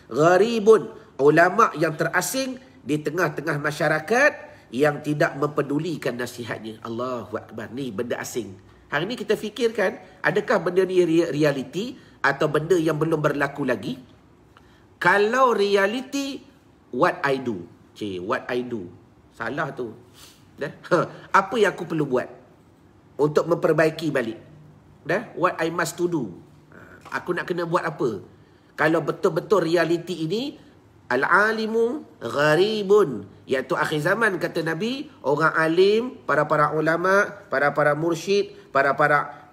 Gharibun, ulama yang terasing di tengah-tengah masyarakat yang tidak mempedulikan nasihatnya. Allahu Akbar. Ni benda asing. Hari ni kita fikirkan, adakah benda ni realiti atau benda yang belum berlaku lagi? Kalau realiti, what I do. What I do. Salah tu. Dah? Apa yang aku perlu buat untuk memperbaiki balik? Dah? What I must to do. Aku nak kena buat apa? Kalau betul-betul realiti ini, al-alimu gharibun, iaitu akhir zaman kata Nabi, orang alim, para-para ulama, para-para mursyid, para-para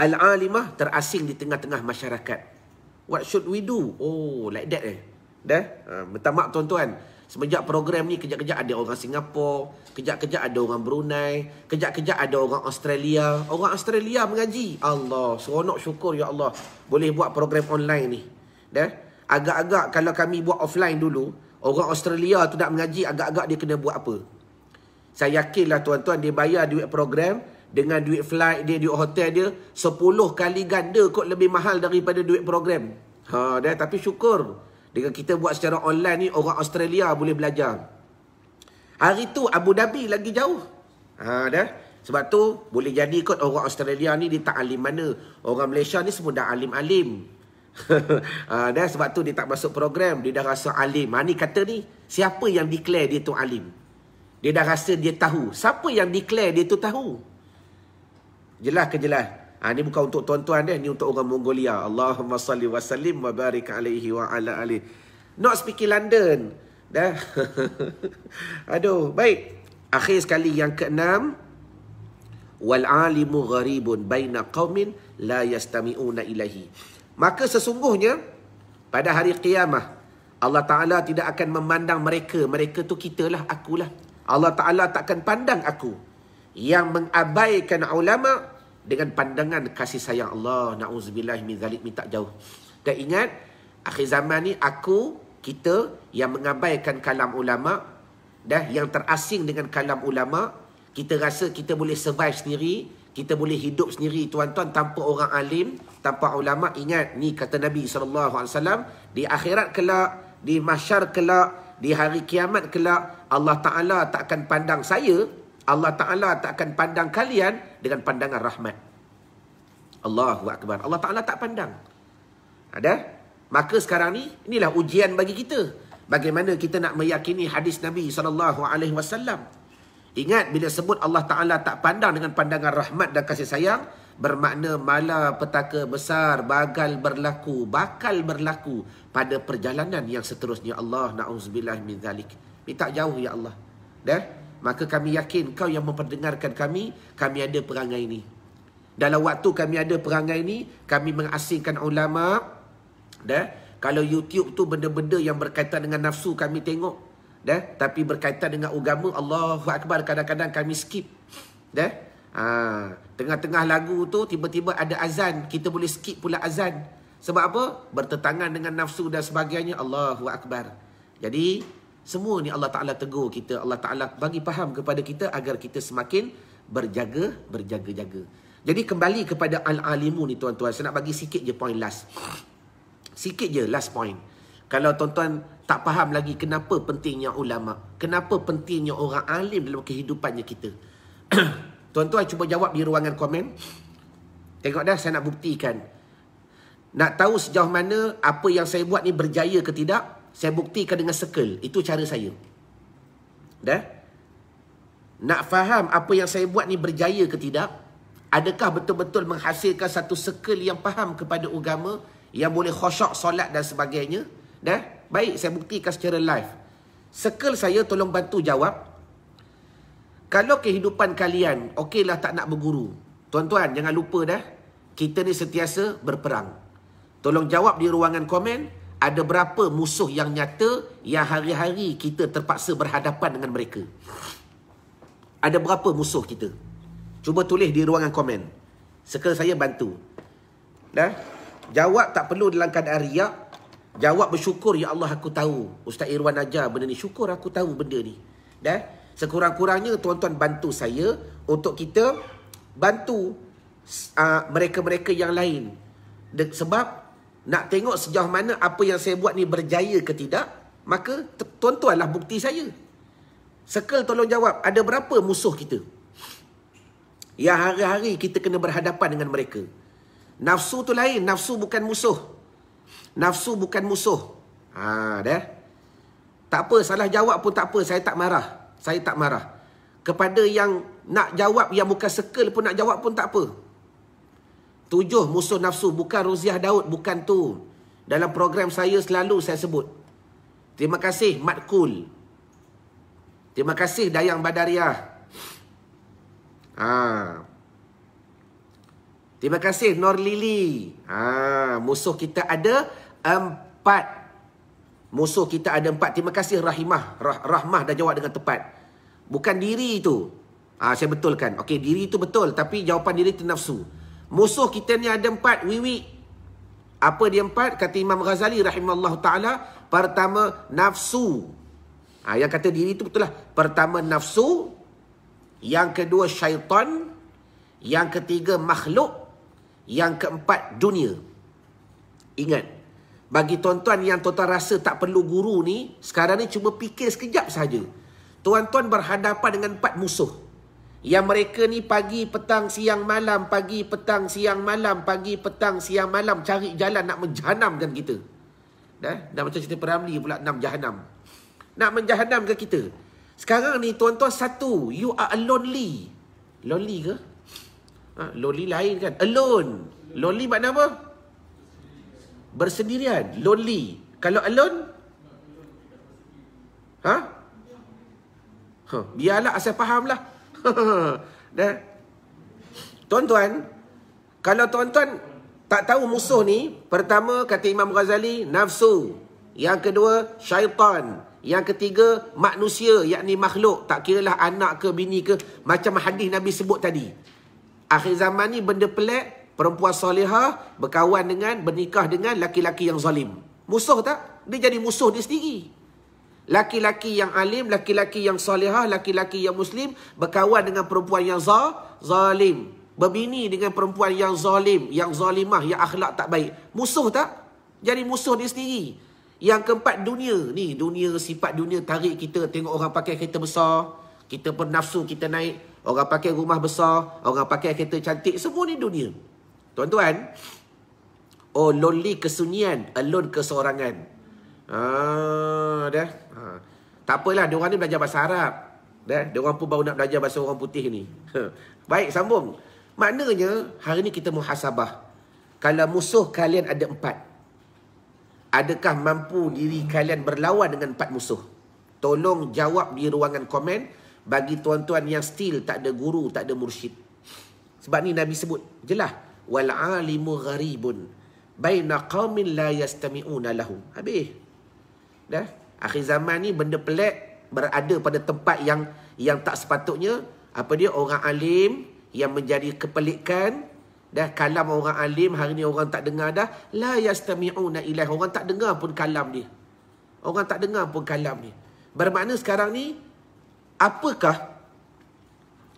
al-alimah terasing di tengah-tengah masyarakat. What should we do? Oh, like that Dah? Minta maaf tuan-tuan. Semenjak program ni, kejap-kejap ada orang Singapura, kejap-kejap ada orang Brunei, kejap-kejap ada orang Australia. Orang Australia mengaji. Allah, seronok, syukur ya Allah. Boleh buat program online ni. Dah? Agak-agak kalau kami buat offline dulu, orang Australia tu nak mengaji, agak-agak dia kena buat apa? Saya yakinlah tuan-tuan, dia bayar duit program, dengan duit flight dia, duit hotel dia, 10 kali ganda kot lebih mahal daripada duit program. Dah, tapi syukur. Dengan kita buat secara online ni, orang Australia boleh belajar. Hari tu Abu Dhabi lagi jauh. Dah. Sebab tu boleh jadi kot orang Australia ni dia tak alim mana. Orang Malaysia ni semua dah alim-alim. Dah, sebab tu dia tak masuk program. Dia dah rasa alim. Ni kata ni, siapa yang declare dia tu alim? Dia dah rasa dia tahu. Siapa yang declare dia tu tahu? Jelas ke jelas? Ni bukan untuk tuan-tuan dia, ni untuk orang Mongolia. Allahumma salli wa sallim wa barik alaihi wa ala alihi. Not speaking London. Dah. Aduh, baik. Akhir sekali yang keenam, wal alimu gharibun baina qaumin la yastami'una ilaihi. Maka sesungguhnya pada hari kiamah Allah Taala tidak akan memandang mereka. Mereka tu kitalah, akulah. Allah Taala takkan pandang aku yang mengabaikan ulama dengan pandangan kasih sayang Allah. Na'udzubillah min zalik, minta jauh. Dan ingat, akhir zaman ni kita yang mengabaikan kalam ulama, yang terasing dengan kalam ulama, kita rasa kita boleh survive sendiri, kita boleh hidup sendiri tuan-tuan tanpa orang alim, tanpa ulama. Ingat, ni kata Nabi SAW, di akhirat kelak, di mahsyar kelak, di hari kiamat kelak, Allah Ta'ala tak akan pandang saya, Allah Ta'ala tak akan pandang kalian dengan pandangan rahmat. Allahu Akbar. Allah Ta'ala tak pandang. Ada? Maka sekarang ni, inilah ujian bagi kita. Bagaimana kita nak meyakini hadis Nabi SAW. Ingat, bila sebut Allah Ta'ala tak pandang dengan pandangan rahmat dan kasih sayang, bermakna malapetaka besar bakal berlaku pada perjalanan yang seterusnya. Allah, na'udzubillah min zalik. Minta jauh ya Allah. Dah? Maka kami yakin kau yang memperdengarkan kami ada perangai ini. Dalam waktu kami ada perangai ini, kami mengasingkan ulama. Dah? Kalau YouTube tu benda-benda yang berkaitan dengan nafsu kami tengok. Dah? Tapi berkaitan dengan agama, Allahu Akbar, kadang-kadang kami skip. Dah? Tengah-tengah lagu tu tiba-tiba ada azan, kita boleh skip pula azan. Sebab apa? Bertentangan dengan nafsu dan sebagainya. Allahu Akbar. Jadi semua ni Allah Ta'ala tegur kita. Allah Ta'ala bagi faham kepada kita agar kita semakin berjaga-jaga. Jadi kembali kepada al-alimu ni tuan-tuan. Saya nak bagi sikit je point last. Sikit je last point. Kalau tuan-tuan tak faham lagi kenapa pentingnya ulama, kenapa pentingnya orang alim dalam kehidupannya kita. Tuan-tuan cuba jawab di ruangan komen. Tengok dah, saya nak buktikan. Nak tahu sejauh mana apa yang saya buat ni berjaya ke tidak, saya buktikan dengan circle. Itu cara saya. Dah? Nak faham apa yang saya buat ni berjaya ke tidak, adakah betul-betul menghasilkan satu circle yang faham kepada agama, yang boleh khusyuk solat dan sebagainya. Dah? Baik, saya buktikan secara live. Circle saya tolong bantu jawab. Kalau kehidupan kalian, okeylah tak nak berguru. Tuan-tuan, jangan lupa dah, kita ni sentiasa berperang. Tolong jawab di ruangan komen. Ada berapa musuh yang nyata yang hari-hari kita terpaksa berhadapan dengan mereka? Ada berapa musuh kita? Cuba tulis di ruangan komen. Circle saya bantu. Dah? Jawab tak perlu dalam keadaan riak. Jawab bersyukur, ya Allah aku tahu. Ustaz Irwan ajar benda ni. Syukur aku tahu benda ni. Dah? Sekurang-kurangnya tuan-tuan bantu saya untuk kita bantu mereka-mereka yang lain. Sebab nak tengok sejauh mana apa yang saya buat ni berjaya ke tidak, maka tuan-tuanlah bukti saya. Circle tolong jawab, ada berapa musuh kita yang hari-hari kita kena berhadapan dengan mereka? Nafsu tu lain, nafsu bukan musuh. Nafsu bukan musuh. Dah? Tak apa, salah jawab pun tak apa, saya tak marah. Saya tak marah. Kepada yang nak jawab yang bukan circle pun nak jawab pun tak apa. 7 musuh nafsu, bukan Roziah Daud, bukan tu. Dalam program saya selalu saya sebut. Terima kasih Mat Kul. Terima kasih Dayang Badariah. Terima kasih Nur Lili. Musuh kita ada 4. Musuh kita ada 4. Terima kasih Rahmah dah jawab dengan tepat. Bukan diri itu. Saya betulkan. Okey, diri itu betul. Tapi jawapan diri itu nafsu. Musuh kita ni ada 4, Wiwi. Apa dia 4? Kata Imam Ghazali rahimahullah ta'ala. Pertama, nafsu. Yang kata diri itu betul lah. Pertama, nafsu. Yang kedua, syaitan. Yang ketiga, makhluk. Yang keempat, dunia. Ingat. Bagi tuan-tuan yang tuan-tuan rasa tak perlu guru ni, sekarang ni cuma fikir sekejap saja. Tuan-tuan berhadapan dengan 4 musuh. Yang mereka ni pagi, petang, siang, malam. Pagi, petang, siang, malam. Pagi, petang, siang, malam. Cari jalan nak menjahanamkan kita. Dah macam cerita Peramli pula, 6 jahanam. Nak menjahanamkan kita. Sekarang ni tuan-tuan satu. You are lonely. Lonely ke? Lonely lain kan? Alone. Lonely makna apa? Bersendirian. Lonely. Kalau alone? Biarlah asal faham lah. Tuan-tuan, kalau tuan-tuan tak tahu musuh ni, pertama kata Imam Ghazali, nafsu. Yang kedua, syaitan. Yang ketiga, manusia, yakni makhluk. Tak kiralah anak ke bini ke, macam hadis Nabi sebut tadi. Akhir zaman ni benda pelik. Perempuan solehah bernikah dengan laki-laki yang zalim. Musuh tak? Dia jadi musuh dia sendiri. Laki-laki yang alim, laki-laki yang solehah, laki-laki yang muslim berkawan dengan perempuan yang zalim. Berbini dengan perempuan yang zalim, yang zalimah, yang akhlak tak baik. Musuh tak? Jadi musuh dia sendiri. Yang keempat, dunia. Ni dunia, sifat dunia tarik kita. Tengok orang pakai kereta besar, kita pun nafsu kita naik. Orang pakai rumah besar, orang pakai kereta cantik. Semua ni dunia. Tuan-tuan, lonely kesunyian, alone keseorangan. Tak apalah, diorang ni belajar bahasa Arab. Diorang pun baru nak belajar bahasa orang putih ni. Baik, sambung. Maknanya, hari ni kita muhasabah. Kalau musuh kalian ada 4, adakah mampu diri kalian berlawan dengan 4 musuh? Tolong jawab di ruangan komen bagi tuan-tuan yang still tak ada guru, tak ada mursyid. Sebab ni Nabi sebut, jelas. Wal alimu gharibun baina qaumin la yastami'una lahu. Habis. Akhir zaman ni benda pelik berada pada tempat yang tak sepatutnya. Apa dia? Orang alim yang menjadi kepelikan. Kalam orang alim hari ni orang tak dengar dah. La yastami'una ilaih. Orang tak dengar pun kalam dia. Orang tak dengar pun kalam dia. Bermakna sekarang ni,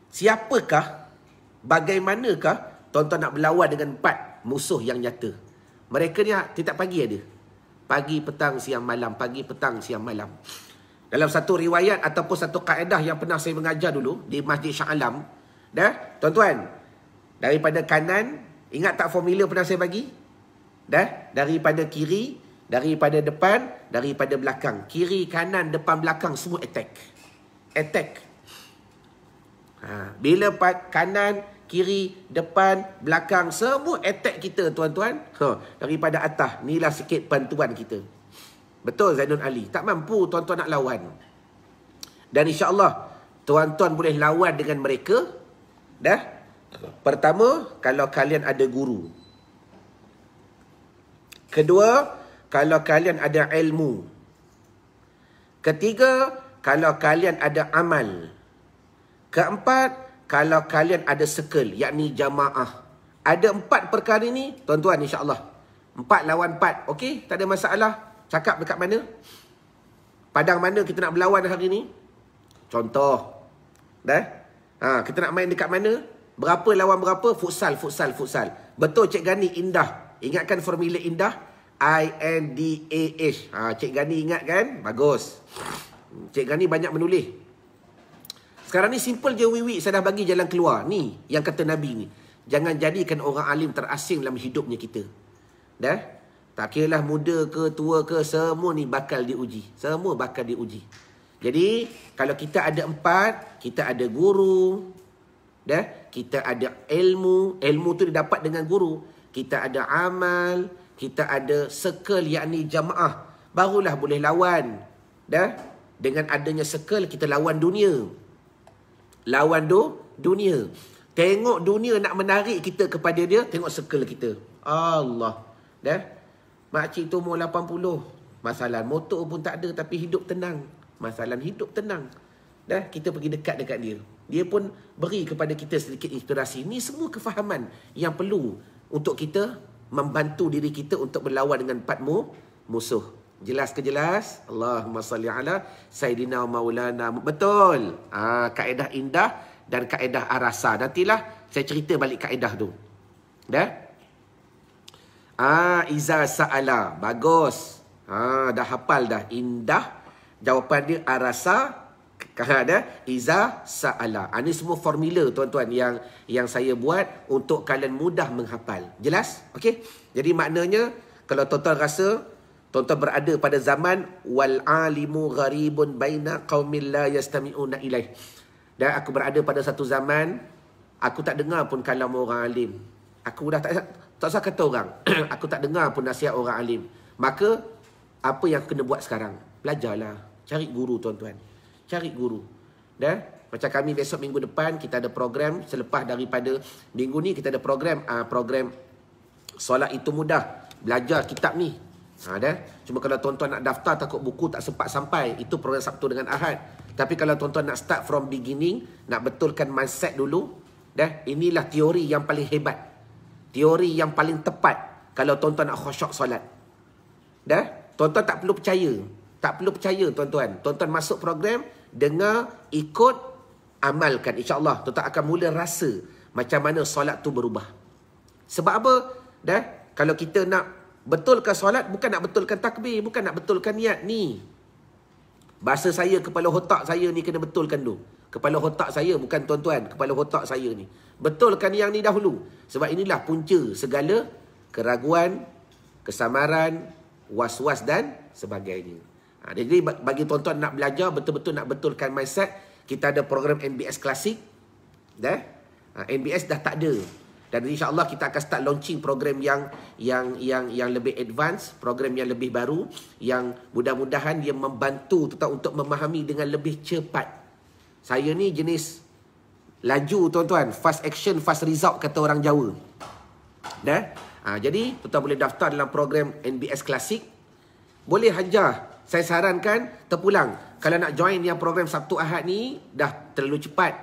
siapakah, bagaimanakah tuan-tuan nak berlawan dengan 4 musuh yang nyata? Mereka ni tiap pagi ada. Pagi, petang, siang, malam. Pagi, petang, siang, malam. Dalam satu riwayat ataupun satu kaedah yang pernah saya mengajar dulu di Masjid Shah Alam. Tuan-tuan, daripada kanan, ingat tak formula pernah saya bagi? Daripada kiri, daripada depan, daripada belakang. Kiri, kanan, depan, belakang, semua attack. Bila kanan, kiri, depan, belakang, semua attack kita tuan-tuan. Daripada atas, inilah sikit bantuan kita. Betul Zainul Ali. Tak mampu tuan-tuan nak lawan. Dan insya-Allah tuan-tuan boleh lawan dengan mereka. Pertama, kalau kalian ada guru. Kedua, kalau kalian ada ilmu. Ketiga, kalau kalian ada amal. Keempat, kalau kalian ada circle, yakni jamaah. Ada 4 perkara ni, tuan-tuan, insya-Allah. 4 lawan 4, okey? Tak ada masalah. Cakap dekat mana? Padang mana kita nak berlawan hari ni? Contoh. Kita nak main dekat mana? Berapa lawan berapa? Futsal. Betul Cik Gani, indah. Ingatkan formula indah? INDAH. Cik Gani ingat kan? Bagus. Cik Gani banyak menulis. Sekarang ni simple je Wiwi, saya dah bagi jalan keluar. Ni yang kata Nabi ni. Jangan jadikan orang alim terasing dalam hidupnya kita. Tak kiralah muda ke tua ke, semua ni bakal diuji. Semua bakal diuji. Jadi kalau kita ada 4, kita ada guru. Kita ada ilmu. Ilmu tu didapat dengan guru. Kita ada amal. Kita ada circle, yakni jamaah. Barulah boleh lawan. Dengan adanya circle, kita lawan dunia. Dunia. Tengok dunia nak menarik kita kepada dia, tengok circle kita. Allah. Makcik tu umur 80. Masalah motor pun tak ada tapi hidup tenang. Masalah hidup tenang. Dah, kita pergi dekat dia. Dia pun beri kepada kita sedikit inspirasi. Ini semua kefahaman yang perlu untuk kita membantu diri kita untuk berlawan dengan empat musuh. Jelas ke jelas? Allahumma salli ala Sayyidina Maulana. Betul. Kaedah indah dan kaedah arasa. Nantilah saya cerita balik kaedah tu. Dah? Iza sa'ala. Bagus. Dah hafal dah. Indah. Jawapan dia arasa. Ada iza sa'ala. Ini semua formula tuan-tuan yang saya buat untuk kalian mudah menghafal. Jelas? Okey. Jadi maknanya kalau tuan-tuan rasa tuan-tuan berada pada zaman wal alimu gharibun baina qaumin la yastami'una ilaih. Dan aku berada pada satu zaman aku tak dengar pun kalam orang alim. Aku dah tak usah kata orang. Aku tak dengar pun nasihat orang alim. Maka apa yang aku kena buat sekarang? Belajarlah. Cari guru tuan-tuan. Cari guru. Dah? Macam kami besok minggu depan kita ada program selepas daripada minggu ni kita ada program program solat itu mudah. Belajar kitab ni. Dah? Cuma kalau tuan-tuan nak daftar takut buku tak sempat sampai, itu program Sabtu dengan Ahad. Tapi kalau tuan-tuan nak start from beginning, nak betulkan mindset dulu, dah, inilah teori yang paling hebat. Teori yang paling tepat kalau tuan-tuan nak khusyuk solat. Dah? Tuan-tuan tak perlu percaya. Tak perlu percaya tuan-tuan. Tuan-tuan masuk program, dengar, ikut, amalkan. InsyaAllah tuan-tuan akan mula rasa macam mana solat tu berubah. Sebab apa? Dah? Kalau kita nak betulkan solat, bukan nak betulkan takbir, bukan nak betulkan niat ni. Bahasa saya, kepala otak saya ni kena betulkan dulu. Kepala otak saya, bukan tuan-tuan, kepala otak saya ni. Betulkan yang ni dahulu. Sebab inilah punca segala keraguan, kesamaran, was-was dan sebagainya. Jadi bagi tuan-tuan nak belajar, betul-betul nak betulkan mindset, kita ada program NBS Klasik. Dah? NBS dah tak ada. Dan insya-Allah kita akan start launching program yang lebih advance, program yang lebih baru, yang mudah-mudahan dia membantu kita untuk memahami dengan lebih cepat. Saya ni jenis laju tuan-tuan, fast action, fast result kata orang Jawa. Dah? Jadi tuan-tuan boleh daftar dalam program NBS Klasik. Boleh hajar. Saya sarankan terpulang. Kalau nak join yang program Sabtu Ahad ni dah terlalu cepat.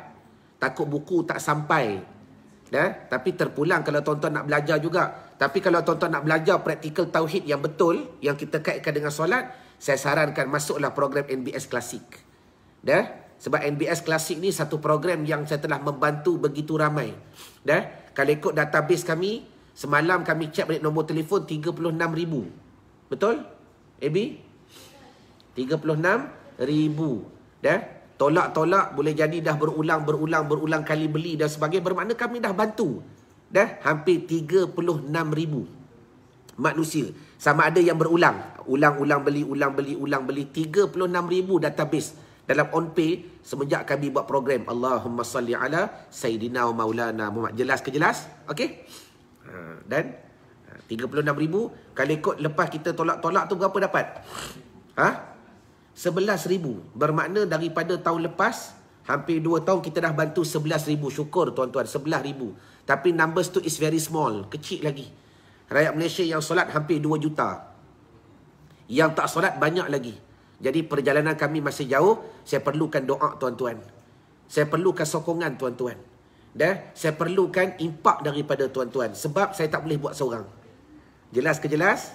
Takut buku tak sampai. Dah? Tapi terpulang kalau tuan-tuan nak belajar juga. Tapi kalau tuan-tuan nak belajar praktikal tauhid yang betul, yang kita kaitkan dengan solat, saya sarankan masuklah program NBS Klasik. Dah? Sebab NBS Klasik ni satu program yang saya telah membantu begitu ramai. Dah? Kalau ikut database kami, semalam kami cek balik nombor telefon 36,000. Betul? AB? 36,000. Dah? Tolak-tolak boleh jadi dah berulang kali beli dan sebagainya. Bermakna kami dah bantu. Dah? Hampir 36,000 manusia. Sama ada yang berulang. Ulang beli. 36,000 database dalam on-pay semenjak kami buat program. Allahumma salli ala Sayyidina Maulana Muhammad. Jelas ke jelas? Okey? Dan 36,000. Kalau ikut lepas kita tolak-tolak tu berapa dapat? 11,000. Bermakna daripada tahun lepas, hampir 2 tahun kita dah bantu 11,000. Syukur tuan-tuan, 11,000. Tapi numbers tu is very small. Kecil lagi. Rakyat Malaysia yang solat hampir 2 juta. Yang tak solat banyak lagi. Jadi perjalanan kami masih jauh. Saya perlukan doa tuan-tuan. Saya perlukan sokongan tuan-tuan. Dah? Saya perlukan impak daripada tuan-tuan. Sebab saya tak boleh buat seorang. Jelas ke jelas?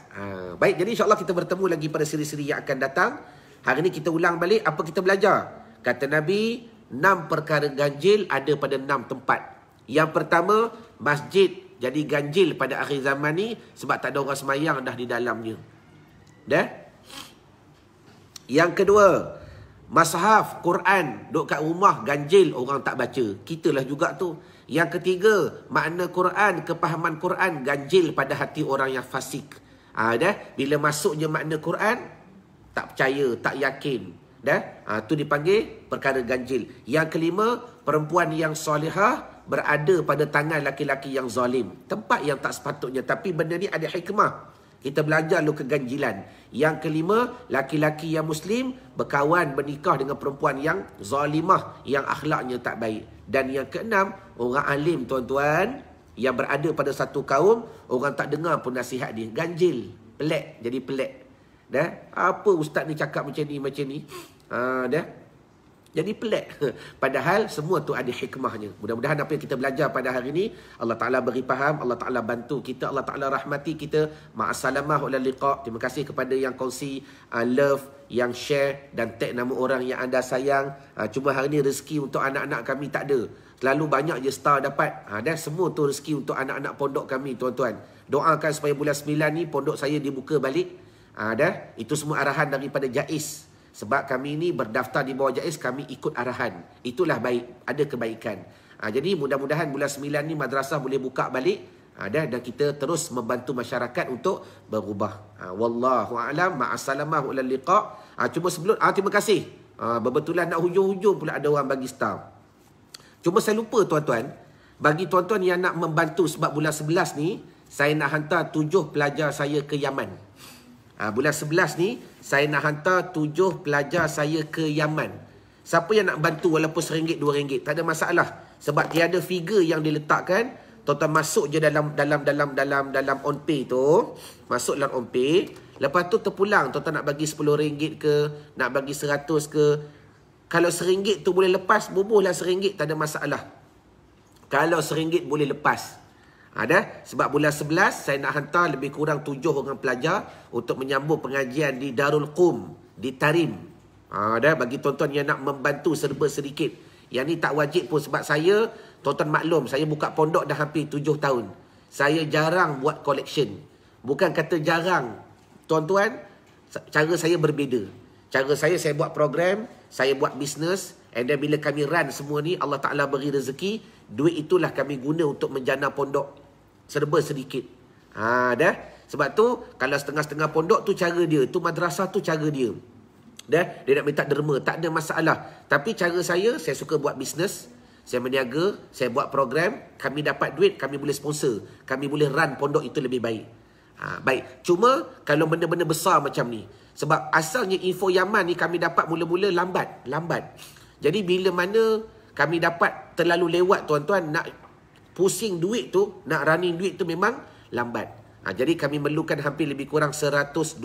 Baik, jadi insyaAllah kita bertemu lagi pada siri-siri yang akan datang. Hari ni kita ulang balik apa kita belajar. Kata Nabi, 6 perkara ganjil ada pada 6 tempat. Yang pertama, masjid jadi ganjil pada akhir zaman ni sebab tak ada orang semayang dah di dalamnya. Dah? Yang kedua, Mashaf, Quran, duduk kat rumah, ganjil orang tak baca. Kitalah juga tu. Yang ketiga, makna Quran, kepahaman Quran, ganjil pada hati orang yang fasik. Dah? Bila masuknya makna Quran, tak percaya, tak yakin. Dah? Tu dipanggil perkara ganjil. Yang kelima, perempuan yang solehah berada pada tangan laki-laki yang zalim. Tempat yang tak sepatutnya. Tapi benda ni ada hikmah. Kita belajar lu keganjilan. Yang kelima, laki-laki yang muslim berkawan, bernikah dengan perempuan yang zalimah, yang akhlaknya tak baik. Dan yang keenam, orang alim tuan-tuan, yang berada pada satu kaum, orang tak dengar pun nasihat dia. Ganjil. Pelik. Jadi pelik. Dah, apa ustaz ni cakap macam ni, macam ni. Dah. Jadi pelik. Padahal semua tu ada hikmahnya. Mudah-mudahan apa yang kita belajar pada hari ini, Allah Ta'ala beri faham, Allah Ta'ala bantu kita, Allah Ta'ala rahmati kita. Ma'assalamah wal liqa'. Terima kasih kepada yang kongsi, love, yang share dan tag nama orang yang anda sayang. Cuma hari ini rezeki untuk anak-anak kami tak ada. Terlalu banyak je star dapat. Dan semua tu rezeki untuk anak-anak pondok kami, tuan-tuan. Doakan supaya bulan 9 ni pondok saya dibuka balik. Dah, itu semua arahan daripada Jais. Sebab kami ni berdaftar di bawah Jais, kami ikut arahan. Itulah baik, ada kebaikan. Jadi mudah-mudahan bulan 9 ni madrasah boleh buka balik. Dan kita terus membantu masyarakat untuk berubah. Wallahu a'lam, ma'assalamah wal liqa'. Cuma sebelum, terima kasih. Berbetulan nak hujung-hujung pula ada orang bagi star. Cuma saya lupa tuan-tuan, bagi tuan-tuan yang nak membantu sebab bulan 11 ni, saya nak hantar 7 pelajar saya ke Yaman. Bulan 11 ni, saya nak hantar 7 pelajar saya ke Yaman. Siapa yang nak bantu walaupun RM1, RM2, tak ada masalah. Sebab tiada figure yang diletakkan. Tuan-tuan masuk je dalam OnPay tu. Masuk dalam OnPay. Lepas tu terpulang. Tuan-tuan nak bagi RM10 ke, nak bagi RM100 ke. Kalau RM1 tu boleh lepas, bubuhlah RM1, tak ada masalah. Kalau RM1 boleh lepas. Sebab bulan 11 saya nak hantar lebih kurang 7 orang pelajar untuk menyambung pengajian di Darul Qum, di Tarim. Bagi tuan-tuan yang nak membantu serba sedikit. Yang ni tak wajib pun sebab saya, tuan-tuan maklum, saya buka pondok dah hampir 7 tahun. Saya jarang buat collection. Bukan kata jarang, tuan-tuan, cara saya berbeza. Cara saya buat program, saya buat bisnes, and then bila kami run semua ni, Allah Ta'ala beri rezeki, duit itulah kami guna untuk menjana pondok serba sedikit. Dah. Sebab tu, kalau setengah-setengah pondok tu cara dia, tu madrasah tu cara dia. Dah. Dia nak minta derma, tak ada masalah. Tapi cara saya suka buat bisnes, saya meniaga, saya buat program, kami dapat duit, kami boleh sponsor, kami boleh run pondok itu lebih baik. Baik. Cuma, kalau benda-benda besar macam ni, sebab asalnya info Yaman ni kami dapat mula-mula lambat. Jadi bila mana kami dapat terlalu lewat tuan-tuan, nak pusing duit tu, nak running duit tu memang lambat. Jadi kami memerlukan hampir lebih kurang 120,000.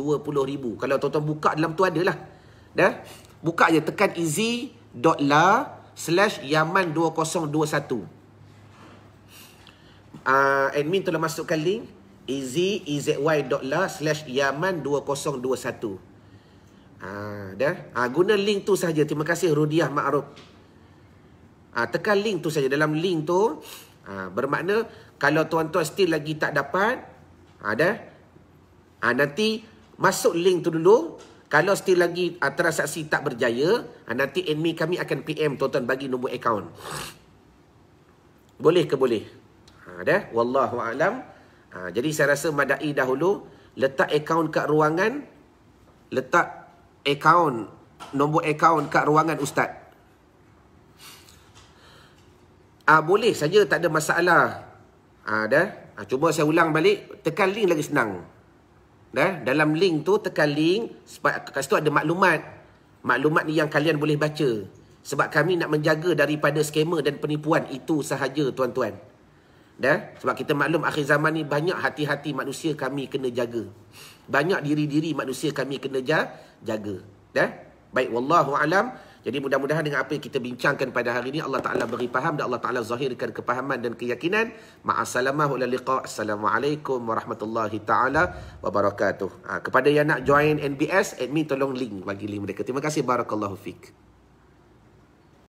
Kalau tuan-tuan buka dalam tu adalah. Dah? Buka je, tekan easy.la/Yaman2021. Admin tolong masukkan link easy.la/Yaman2021. Dah? Guna link tu saja. Terima kasih Rudiah Ma'ruf. Tekan link tu saja. Dalam link tu, bermakna kalau tuan-tuan still lagi tak dapat, nanti masuk link tu dulu. Kalau still lagi transaksi tak berjaya, nanti admin kami akan PM tuan-tuan bagi nombor akaun. Boleh ke boleh? Dah? Wallahu a'lam. Jadi saya rasa madai dahulu, letak akaun kat ruangan, letak akaun, nombor akaun kat ruangan ustaz. Boleh saja, tak ada masalah. Dah. Cuba saya ulang balik, tekan link lagi senang. Dah. Dalam link tu tekan link, sebab kat situ ada maklumat. Maklumat ni yang kalian boleh baca. Sebab kami nak menjaga daripada skamer dan penipuan itu sahaja tuan-tuan. Dah. Sebab kita maklum akhir zaman ni banyak hati-hati manusia kami kena jaga. Banyak diri-diri manusia kami kena jaga. Dah. Baik, wallahu alam. Jadi mudah-mudahan dengan apa yang kita bincangkan pada hari ini, Allah Ta'ala beri faham dan Allah Ta'ala zahirkan kepahaman dan keyakinan. Ma'assalamah wal liqa'. Assalamualaikum warahmatullahi ta'ala wabarakatuh. Kepada yang nak join NBS, admin tolong bagi link mereka. Terima kasih. Barakallahu fiqh.